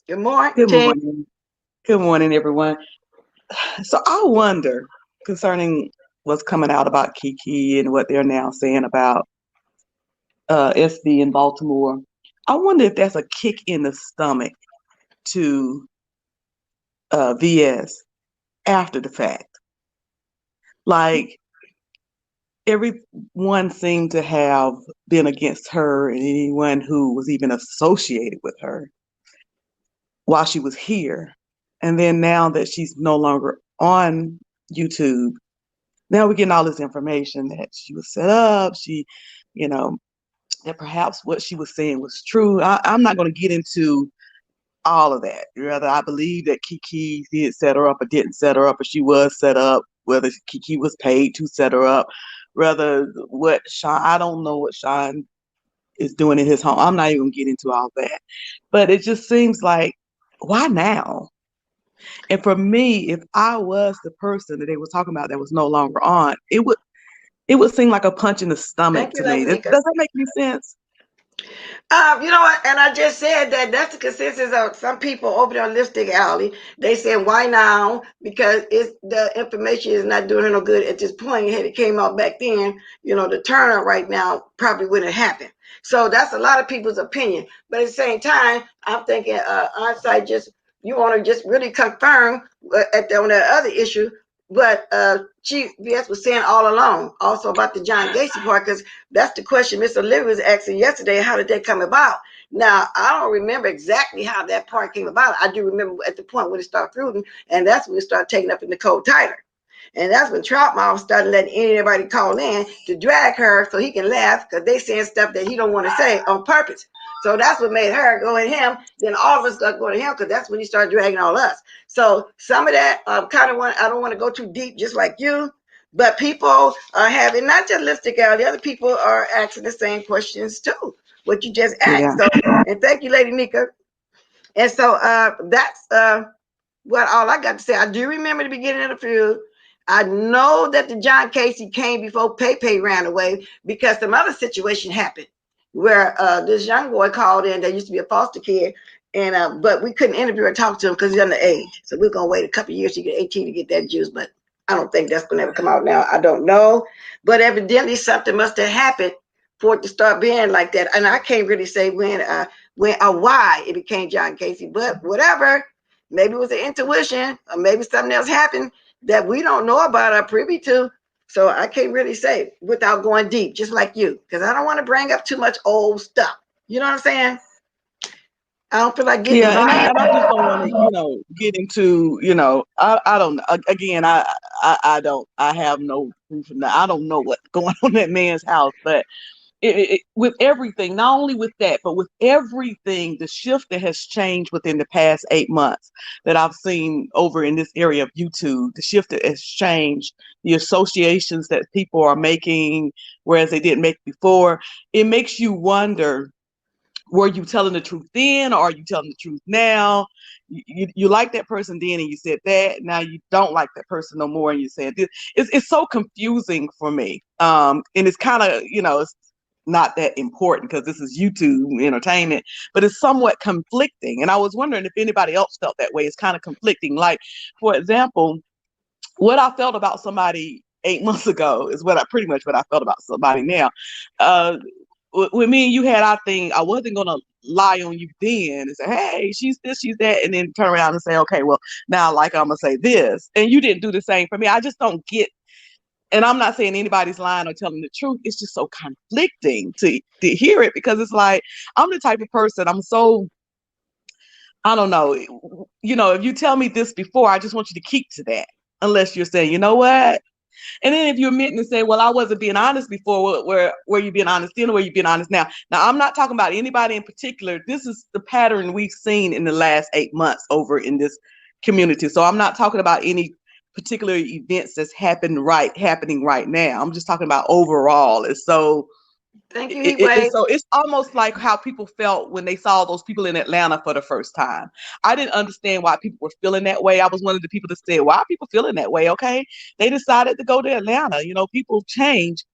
S1: Good morning.
S3: Good morning. Good morning, everyone. So I wonder concerning what's coming out about Kiki and what they're now saying about SB in Baltimore. I wonder if that's a kick in the stomach to VS after the fact. Like everyone seemed to have been against her and anyone who was even associated with her while she was here. And then now that she's no longer on YouTube, now we're getting all this information that she was set up. You know, that perhaps what she was saying was true. I'm not going to get into all of that. Whether I believe that Kiki did set her up or didn't set her up, or she was set up, whether Kiki was paid to set her up, rather what Sean, I don't know what Sean is doing in his home. I'm not even going to get into all that. But it just seems like, why now? And for me, if I was the person that they were talking about that was no longer on, it would seem like a punch in the stomach
S1: Thank you,
S3: to me. Does
S1: Lexika.
S3: that make any sense?
S1: You know what? And I just said that's the consensus of some people over there on Lipstick Alley. They said, why now? Because the information is not doing her no good at this point. Had it came out back then, the turnout right now probably wouldn't happen. So that's a lot of people's opinion. But at the same time, I'm thinking on-site you want to just really confirm on that other issue. But VS was saying all along also about the John Gacy part, because that's the question Mr. Olivia was asking yesterday. How did that come about? Now, I don't remember exactly how that part came about. I do remember at the point when it started fruiting, and that's when it started taking up in Nicole Tyler. And that's when Troutmouth started letting anybody call in to drag her so he can laugh because they saying stuff that he don't want to say on purpose. So that's what made her go at him. Then all of us got to go to him because that's when he started dragging all us. So some of that kind of I don't want to go too deep, just like you. But people are having not just lipstick out, the other people are asking the same questions too. What you just
S3: Yeah.
S1: asked. So, and thank you, Lady Nika. And so that's what all I got to say. I do remember the beginning of the feud. I know that the John Casey came before Pepe ran away because some other situation happened where this young boy called in that used to be a foster kid, and but we couldn't interview or talk to him because he's underage. So we're gonna wait a couple of years to get 18 to get that juice, but I don't think that's gonna ever come out now. I don't know, but evidently something must have happened for it to start being like that. And I can't really say when or why it became John Casey, but whatever. Maybe it was an intuition, or maybe something else happened that we don't know about or privy to. So I can't really say without going deep, just like you, because I don't want to bring up too much old stuff. You know what I'm saying? I don't feel like getting
S3: Yeah, and I
S1: involved.
S3: and I just don't want to, get into, I don't know. Again, I have no proof of that. I don't know what's going on in that man's house, but with everything, not only with that, but with everything, the shift that has changed within the past 8 months that I've seen over in this area of YouTube, the shift that has changed, the associations that people are making, whereas they didn't make before, it makes you wonder, were you telling the truth then, or are you telling the truth now? You like that person then and you said that, now you don't like that person no more and you said this. It's so confusing for me. And it's kind of, it's not that important because this is YouTube entertainment, but it's somewhat conflicting. And I was wondering if anybody else felt that way. It's kind of conflicting. Like, for example, what I felt about somebody 8 months ago is what I felt about somebody now. With me and you had our thing, I wasn't gonna lie on you then and say, hey, she's this, she's that, and then turn around and say, okay, well, now like I'm gonna say this. And you didn't do the same for me. I just don't get, and I'm not saying anybody's lying or telling the truth. It's just so conflicting to hear it, because it's like, I'm the type of person, I'm so, I don't know, if you tell me this before, I just want you to keep to that. Unless you're saying, you know what? And then if you're admitting to say, well, I wasn't being honest before, where you being honest then, or where you being honest now? Now, I'm not talking about anybody in particular. This is the pattern we've seen in the last 8 months over in this community. So I'm not talking about any particular events that's happening right now. I'm just talking about overall. And so
S1: Thank you, Heatwave.
S3: so it's almost like how people felt when they saw those people in Atlanta for the first time. I didn't understand why people were feeling that way. I was one of the people that said, why are people feeling that way? Okay. They decided to go to Atlanta. People change.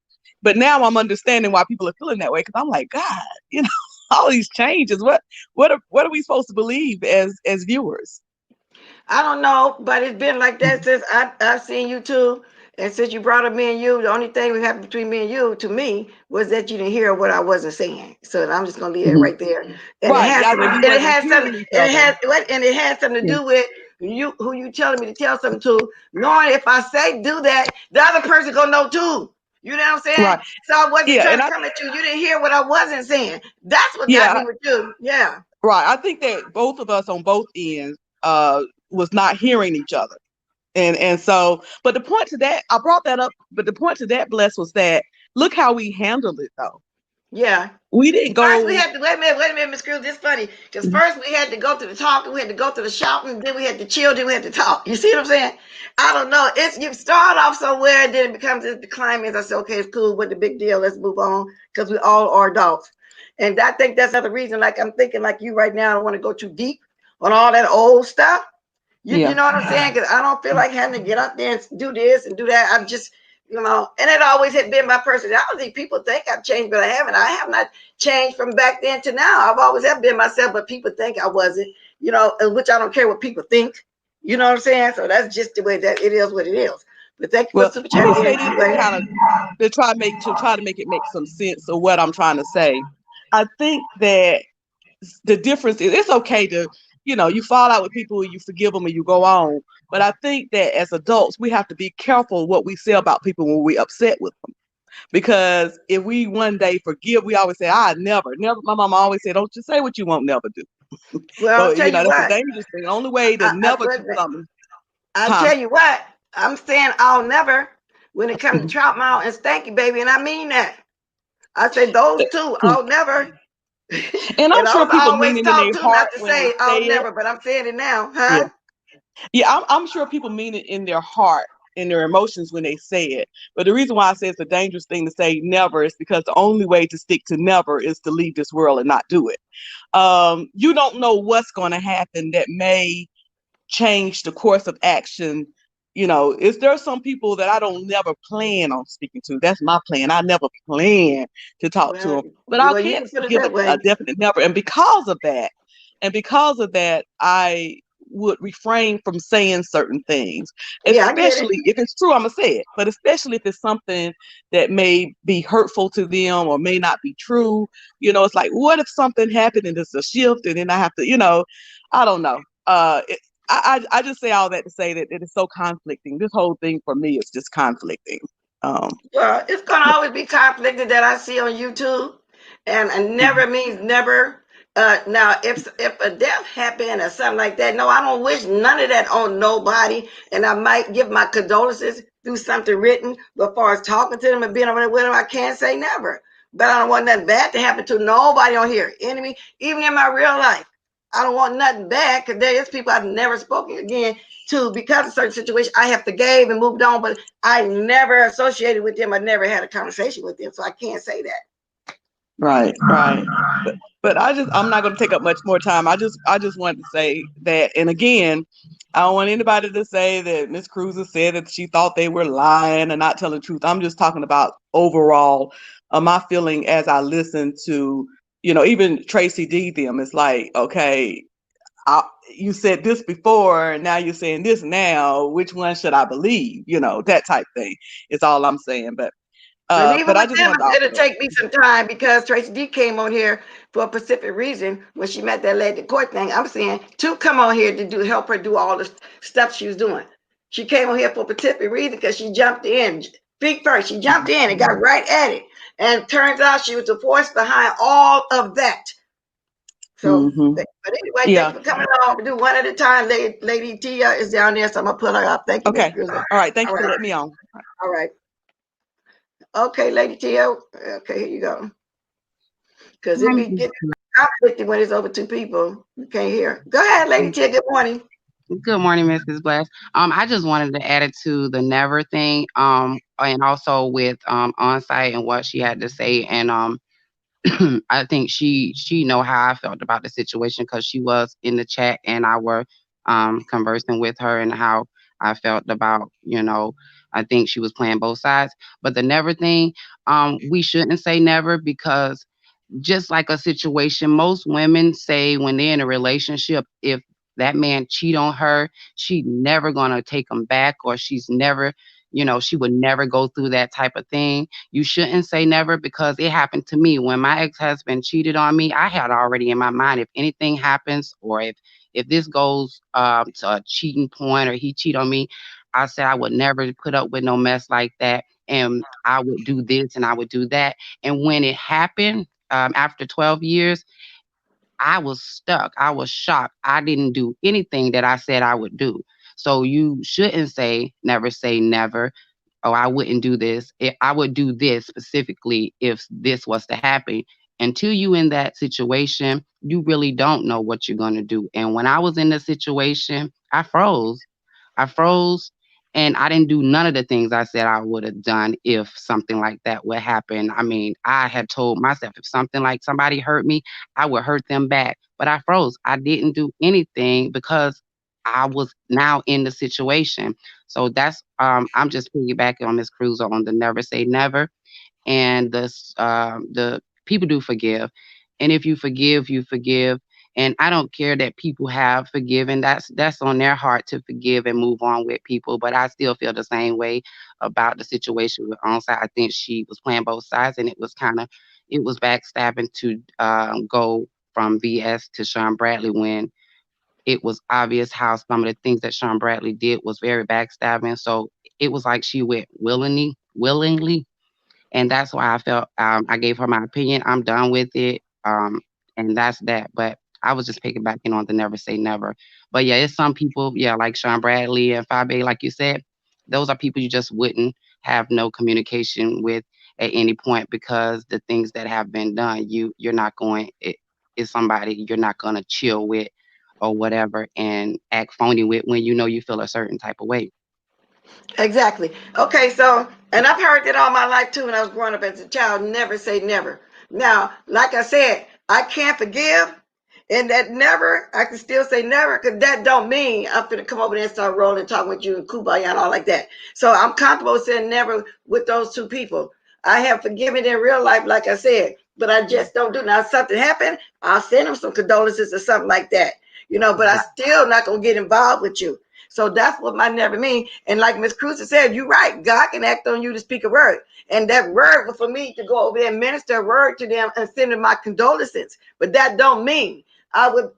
S3: But now I'm understanding why people are feeling that way, because I'm like, God, all these changes. What are we supposed to believe as viewers?
S1: I don't know, but it's been like that since I've seen you too. And since you brought up me and you, the only thing we happened between me and you, to me, was that you didn't hear what I wasn't saying. So I'm just gonna leave it
S3: Mhm.
S1: right there. And
S3: Right. Yeah, we
S1: it
S3: wasn't
S1: has something,
S3: hearing each other.
S1: and it has something to
S3: Yeah.
S1: do with you, who you telling me to tell something to, knowing if I say do that, the other person gonna know too. You know what I'm saying?
S3: Right.
S1: So I wasn't
S3: Yeah.
S1: trying
S3: And
S1: to come at you. You didn't hear what I wasn't saying. That's what got
S3: yeah,
S1: me with you. Yeah.
S3: right. I think that both of us on both ends was not hearing each other. And so, but the point to that, I brought that up, but the point to that, Bless, was that look how we handled it though.
S1: Yeah.
S3: We didn't
S1: First, we
S3: go.
S1: had to wait a minute, Miss Cruz. This funny because first we had to go to the talking, we had to go to the shouting, then we had to chill, then we had to talk. You see what I'm saying? I don't know. It's you start off somewhere, and then it becomes the climax. I said, okay, it's cool. What the big deal? Let's move on because we all are adults. And I think that's another reason. Like I'm thinking, like you right now, I don't want to go too deep on all that old stuff. You
S3: Yeah.
S1: know what I'm saying? Because I don't feel like having to get out there and do this and do that. I'm just, and it always had been my personality. People think I've changed, but I haven't. I have not changed from back then to now. I've always have been myself, but people think I wasn't, which I don't care what people think. You know what I'm saying? So that's just the way that it is what it is. But thank you for
S3: Well,
S1: super
S3: let
S1: chat
S3: me
S1: again.
S3: say this to kind of try to make it make some sense of what I'm trying to say. I think that the difference is, it's okay to, you fall out with people, you forgive them and you go on. But I think that as adults, we have to be careful what we say about people when we're upset with them. Because if we one day forgive, we always say, I never. My mama always said, don't just say what you won't never do.
S1: Well, I'll
S3: But,
S1: tell you
S3: that's a
S1: what.
S3: dangerous thing. The only way to never do something,
S1: I'll
S3: huh?
S1: tell you what. I'm saying I'll never when it comes to Trout Mouth and Stanky Baby, and I mean that. I say those two, I'll never.
S3: And I'm
S1: And I
S3: sure
S1: was
S3: people mean
S1: always
S3: it in their
S1: taught to
S3: heart
S1: not to
S3: when they
S1: say
S3: say
S1: I'll
S3: it.
S1: never, but I'm saying it now,
S3: Yeah.
S1: huh?
S3: Yeah, I'm sure people mean it in their heart, in their emotions when they say it. But the reason why I say it's a dangerous thing to say never is because the only way to stick to never is to leave this world and not do it. You don't know what's going to happen that may change the course of action. Is there some people that I don't never plan on speaking to? That's my plan. I never plan to talk to
S1: Well,
S3: them, but I
S1: you
S3: can't
S1: can put it
S3: give
S1: that
S3: a
S1: way.
S3: definite never. And because of that, I would refrain from saying certain things,
S1: Yeah, I get it.
S3: especially if it's true. I'm gonna say it, but especially if it's something that may be hurtful to them or may not be true. It's like, what if something happened and it's a shift, and then I have to, I don't know. I just say all that to say that it is so conflicting. This whole thing for me is just conflicting. Um,
S1: Well, it's gonna always be conflicted that I see on YouTube, and never means never. Now, if a death happened or something like that, no, I don't wish none of that on nobody, and I might give my condolences through something written. But as far as talking to them and being over there with them, I can't say never. But I don't want nothing bad to happen to nobody on here. Enemy, even in my real life, I don't want nothing bad because there is people I've never spoken again to because of certain situations. I have forgave and moved on, but I never associated with them. I never had a conversation with them, so I can't say that.
S3: right, right. But I'm not going to take up much more time. I just wanted to say that. And again, I don't want anybody to say that Miss Cruiser said that she thought they were lying and not telling the truth. I'm just talking about overall my feeling as I listen to, even Tracy D them. It's like, okay, you said this before, and now you're saying this now. Which one should I believe? That type thing. Is all I'm saying. But
S1: But
S3: uh,
S1: even
S3: but I
S1: with
S3: just
S1: them,
S3: wanted to offer
S1: it'll
S3: that.
S1: take me some time because Tracy D came on here for a specific reason when she met that lady at court thing. I'm saying to come on here to help her do all the stuff she was doing. She came on here for a specific reason because she jumped in. Feet first, she jumped in and got right at it. And turns out she was the force behind all of that. So,
S3: Hmm.
S1: but anyway, thank
S3: Yeah.
S1: you for coming on. We do one at a time. Lady Tia is down there, so I'm gonna put her up. Thank you, Miss
S3: Okay.
S1: Grizzle.
S3: All right. Thank
S1: All
S3: you for
S1: right,
S3: letting me on.
S1: all right. Okay, Lady Tia. Okay, here you go. Because it
S4: I'm
S1: be getting conflicted when it's over two people. You can't hear. Go ahead, Lady Tia. Good morning.
S4: Good morning, Mrs. Bless. I just wanted to add it to the never thing, and also with on site and what she had to say, and I think she know how I felt about the situation because she was in the chat and I were conversing with her and how I felt about I think she was playing both sides, but the never thing, we shouldn't say never because just like a situation most women say when they're in a relationship, if that man cheat on her, she never gonna take him back, or she's never, she would never go through that type of thing. You shouldn't say never because it happened to me when my ex-husband cheated on me. I had already in my mind, if anything happens, or if this goes to a cheating point or he cheat on me, I said I would never put up with no mess like that, and I would do this and I would do that. And when it happened, after 12 years, I was stuck. I was shocked. I didn't do anything that I said I would do. So you shouldn't say never. Oh, I wouldn't do this. I would do this specifically if this was to happen. Until you in that situation, you really don't know what you're going to do. And when I was in the situation, I froze. I froze and I didn't do none of the things I said I would have done if something like that would happen. I mean, I had told myself if something like somebody hurt me, I would hurt them back. But I froze. I didn't do anything because I was now in the situation. So that's I'm just piggybacking on Miss Cruiser on the never say never, and the people do forgive, and if you forgive, you forgive. And I don't care that people have forgiven. That's on their heart to forgive and move on with people. But I still feel the same way about the situation with Onside. I think she was playing both sides, and it was backstabbing to go from VS to Sean Bradley when it was obvious how some of the things that Sean Bradley did was very backstabbing. So it was like she went willingly, and that's why I felt I gave her my opinion. I'm done with it, and that's that. But I was just piggybacking on the never say never. But yeah, it's some people, yeah, like Sean Bradley and Fabe, like you said, those are people you just wouldn't have no communication with. at any point, because the things that have been done, you're not going. It's somebody you're not gonna chill with or whatever and act phony with when you know you feel a certain type of way.
S1: Exactly. Okay, so, and I've heard that all my life too when I was growing up as a child, never say never. Now, like I said, I can't forgive, and that never, I can still say never, because that don't mean I'm going to come over there and start rolling, talking with you and kumbaya and all like that. So I'm comfortable saying never with those two people. I have forgiven in real life, like I said, but I just don't do. Now, if something happened, I'll send them some condolences or something like that, but I still not going to get involved with you. So that's what my never mean. And like Miss Cruz said, you're right. God can act on you to speak a word. And that word was for me to go over there and minister a word to them and send them my condolences. But that don't mean I would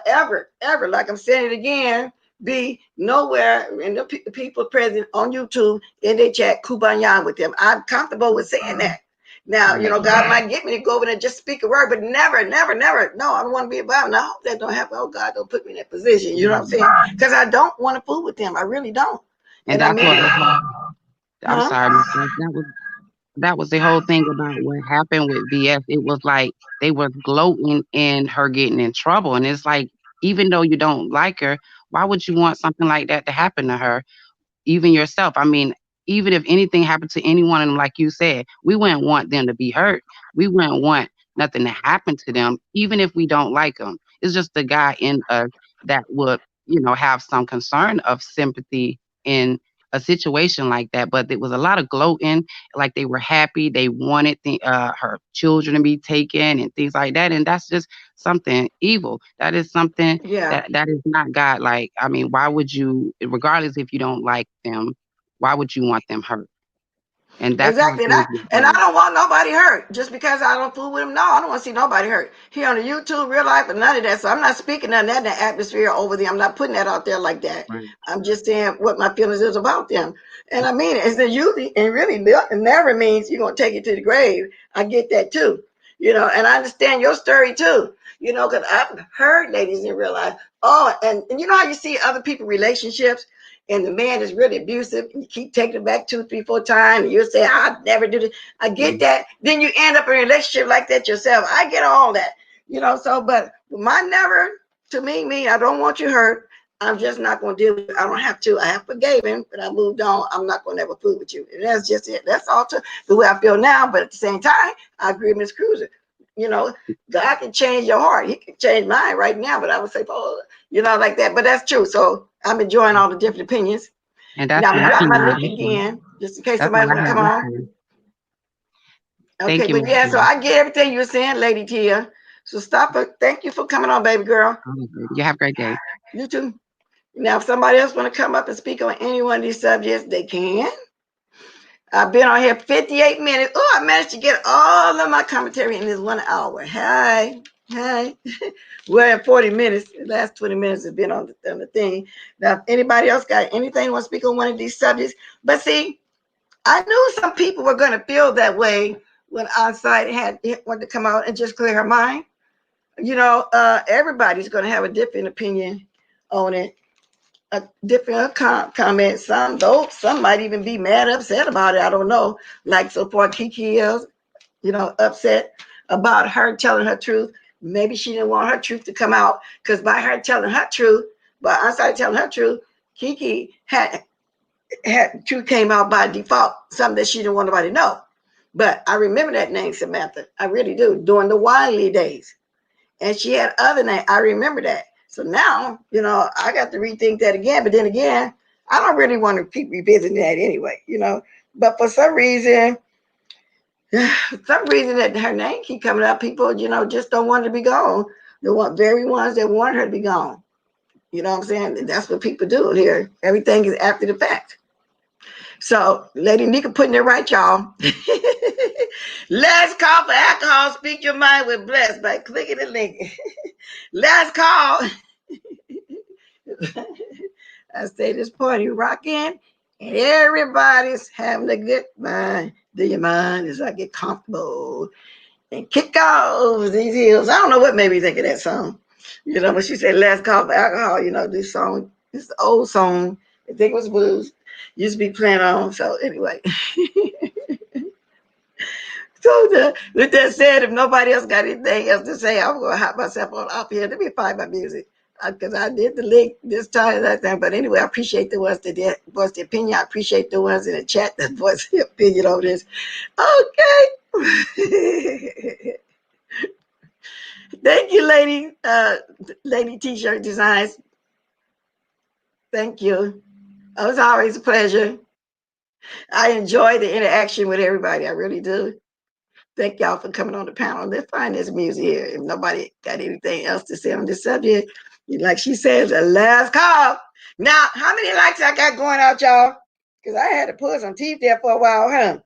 S1: ever, like I'm saying it again, be nowhere in the people present on YouTube in their chat, kubanyan with them. I'm comfortable with saying that. Now, God might get me to go over there and just speak a word, but never. No, I don't want to be involved. And I hope that don't happen. Oh, God, don't put me in that position. You know what I'm saying? Because I don't want to fool with them. I really don't.
S4: And
S1: And I
S4: that's
S1: mean,
S4: what the whole. I'm
S1: huh?
S4: sorry, Miss Bless, that was the whole thing about what happened with VS. It was like they were gloating in her getting in trouble, and it's like, even though you don't like her, why would you want something like that to happen to her? Even yourself. I mean, even if anything happened to anyone, and like you said, we wouldn't want them to be hurt. We wouldn't want nothing to happen to them, even if we don't like them. It's just the guy in us that would, have some concern of sympathy in a situation like that. But there was a lot of gloating, like they were happy, they wanted her children to be taken and things like that, and that's just something evil. That is something
S1: Yeah.
S4: that is not God. Like, I mean, why would you, regardless if you don't like them, why would you want them hurt? And that's how
S1: Exactly. And I,
S4: things get
S1: and I
S4: done.
S1: don't want nobody hurt just because I don't fool with them. No, I don't want to see nobody hurt here on the YouTube, real life, and none of that. So I'm not speaking on that in the atmosphere over them. I'm not putting that out there like that.
S4: Right.
S1: I'm just saying what my feelings is about them. And I mean, it's the usually and really it never means you're gonna take it to the grave. I get that too. And I understand your story too. Because I've heard ladies in real life. Oh, and you know how you see other people relationships and the man is really abusive, and you keep taking it back 2, 3, 4 times, and you say, I'll never do this. I get that. Then you end up in a relationship like that yourself. I get all that. But my never to me, I don't want you hurt. I'm just not going to deal with it. I don't have to. I have forgiven, but I moved on. I'm not going to ever fool with you. And that's just it. That's all the way I feel now. But at the same time, I agree with Ms. Cruiser. God can change your heart. He can change mine right now, but I would say, oh, like that. But that's true. So I'm enjoying all the different opinions.
S4: And that's
S1: Now I'm
S4: what
S1: gonna
S4: I
S1: drop my link
S4: mean.
S1: again, just in case
S4: That's all
S1: somebody
S4: I
S1: want to
S4: have
S1: come
S4: to
S1: on.
S4: say.
S1: Okay,
S4: Thank you,
S1: but
S4: Miss
S1: yeah, so
S4: Blue.
S1: I get everything you're saying, Lady Tia. So stop it. Thank you for coming on, baby girl.
S4: You have a great day.
S1: You too. Now, if somebody else want to come up and speak on any one of these subjects, they can. I've been on here 58 minutes. Oh, I managed to get all of my commentary in this 1 hour. Hi. We're at 40 minutes. The last 20 minutes has been on the thing. Now, if anybody else got anything want to speak on one of these subjects, but see, I knew some people were going to feel that way when Onsite had wanted to come out and just clear her mind. Everybody's going to have a different opinion on it, a different comment. Some might even be mad, upset about it. I don't know. Like so far, Kiki is, upset about her telling her truth. Maybe she didn't want her truth to come out because by her telling her truth, by Onsite telling her truth, Kiki had truth came out by default, something that she didn't want nobody to know. But I remember that name, Samantha. I really do, during the Wiley days. And she had other names. I remember that. So now, I got to rethink that again. But then again, I don't really want to keep revisiting that anyway, But for some reason that her name keep coming up, people, just don't want her to be gone. The very ones that want her to be gone. You know what I'm saying? That's what people do here. Everything is after the fact. So, Lady Nika putting it right, y'all. Last call for alcohol. Speak your mind with Bless by clicking the link. Last call. I say this party rocking, and everybody's having a good mind. Do your mind as I get comfortable and kick off these heels. I don't know what made me think of that song. When she said last call for alcohol, this song, it's the old song. I think it was blues. Used to be playing on. So anyway. So with that said, if nobody else got anything else to say, I'm gonna hop myself on up here. Let me find my music because I did the link this time and that time. But anyway, I appreciate the ones that did voice the opinion. I appreciate the ones in the chat that voice the opinion on this. Okay. Thank you, lady T-shirt designs. Thank you. It was always a pleasure. I enjoy the interaction with everybody. I really do. Thank y'all for coming on the panel. Let's find this music here. If nobody got anything else to say on this subject, like she says, the last call. Now, how many likes I got going out, y'all? Because I had to pull some teeth there for a while, huh?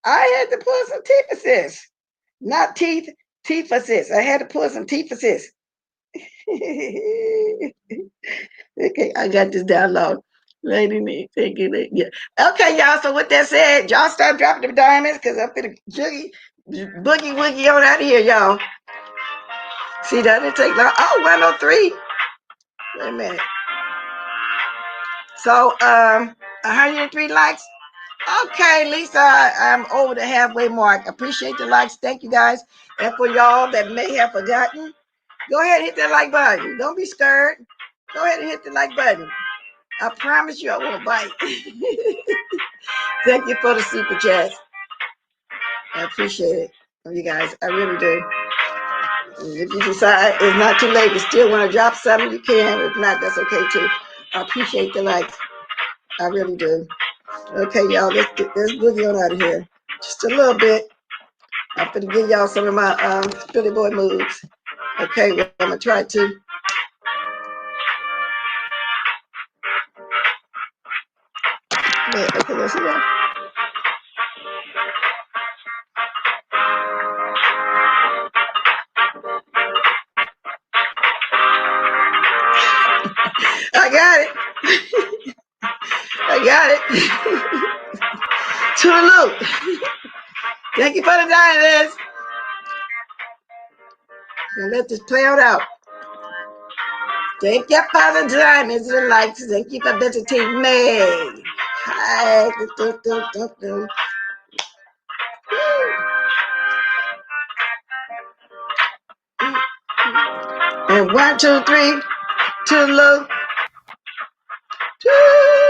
S1: I had to pull some teeth assist. Not teeth, teeth assist. I had to pull some teeth assist. Okay, I got this download. Lady me, thank you. Yeah. Okay, y'all. So with that said, y'all start dropping the diamonds because I'm finna boogie woogie on out of here, y'all. See, that didn't take long. Oh, 103. Wait a minute. So 103 likes. Okay, Lisa, I'm over the halfway mark. Appreciate the likes. Thank you guys. And for y'all that may have forgotten, go ahead and hit that like button. Don't be scared. Go ahead and hit the like button. I promise you I won't bite. Thank you for the super chat. I appreciate it. You guys, I really do. If you decide it's not too late, you still want to drop something, you can. If not, that's okay too. I appreciate the likes. I really do. Okay, y'all, let's boogie on out of here. Just a little bit. I'm going to give y'all some of my Philly boy moves. Okay, well, I'm going to try to. Yeah, okay, let's see that. I got it. I got it. Toodaloo. Thank you for the diamonds. And let this play on out. Thank you for the diamonds and likes. Thank you for visiting me. Hi. And 1, 2, 3, toodaloo.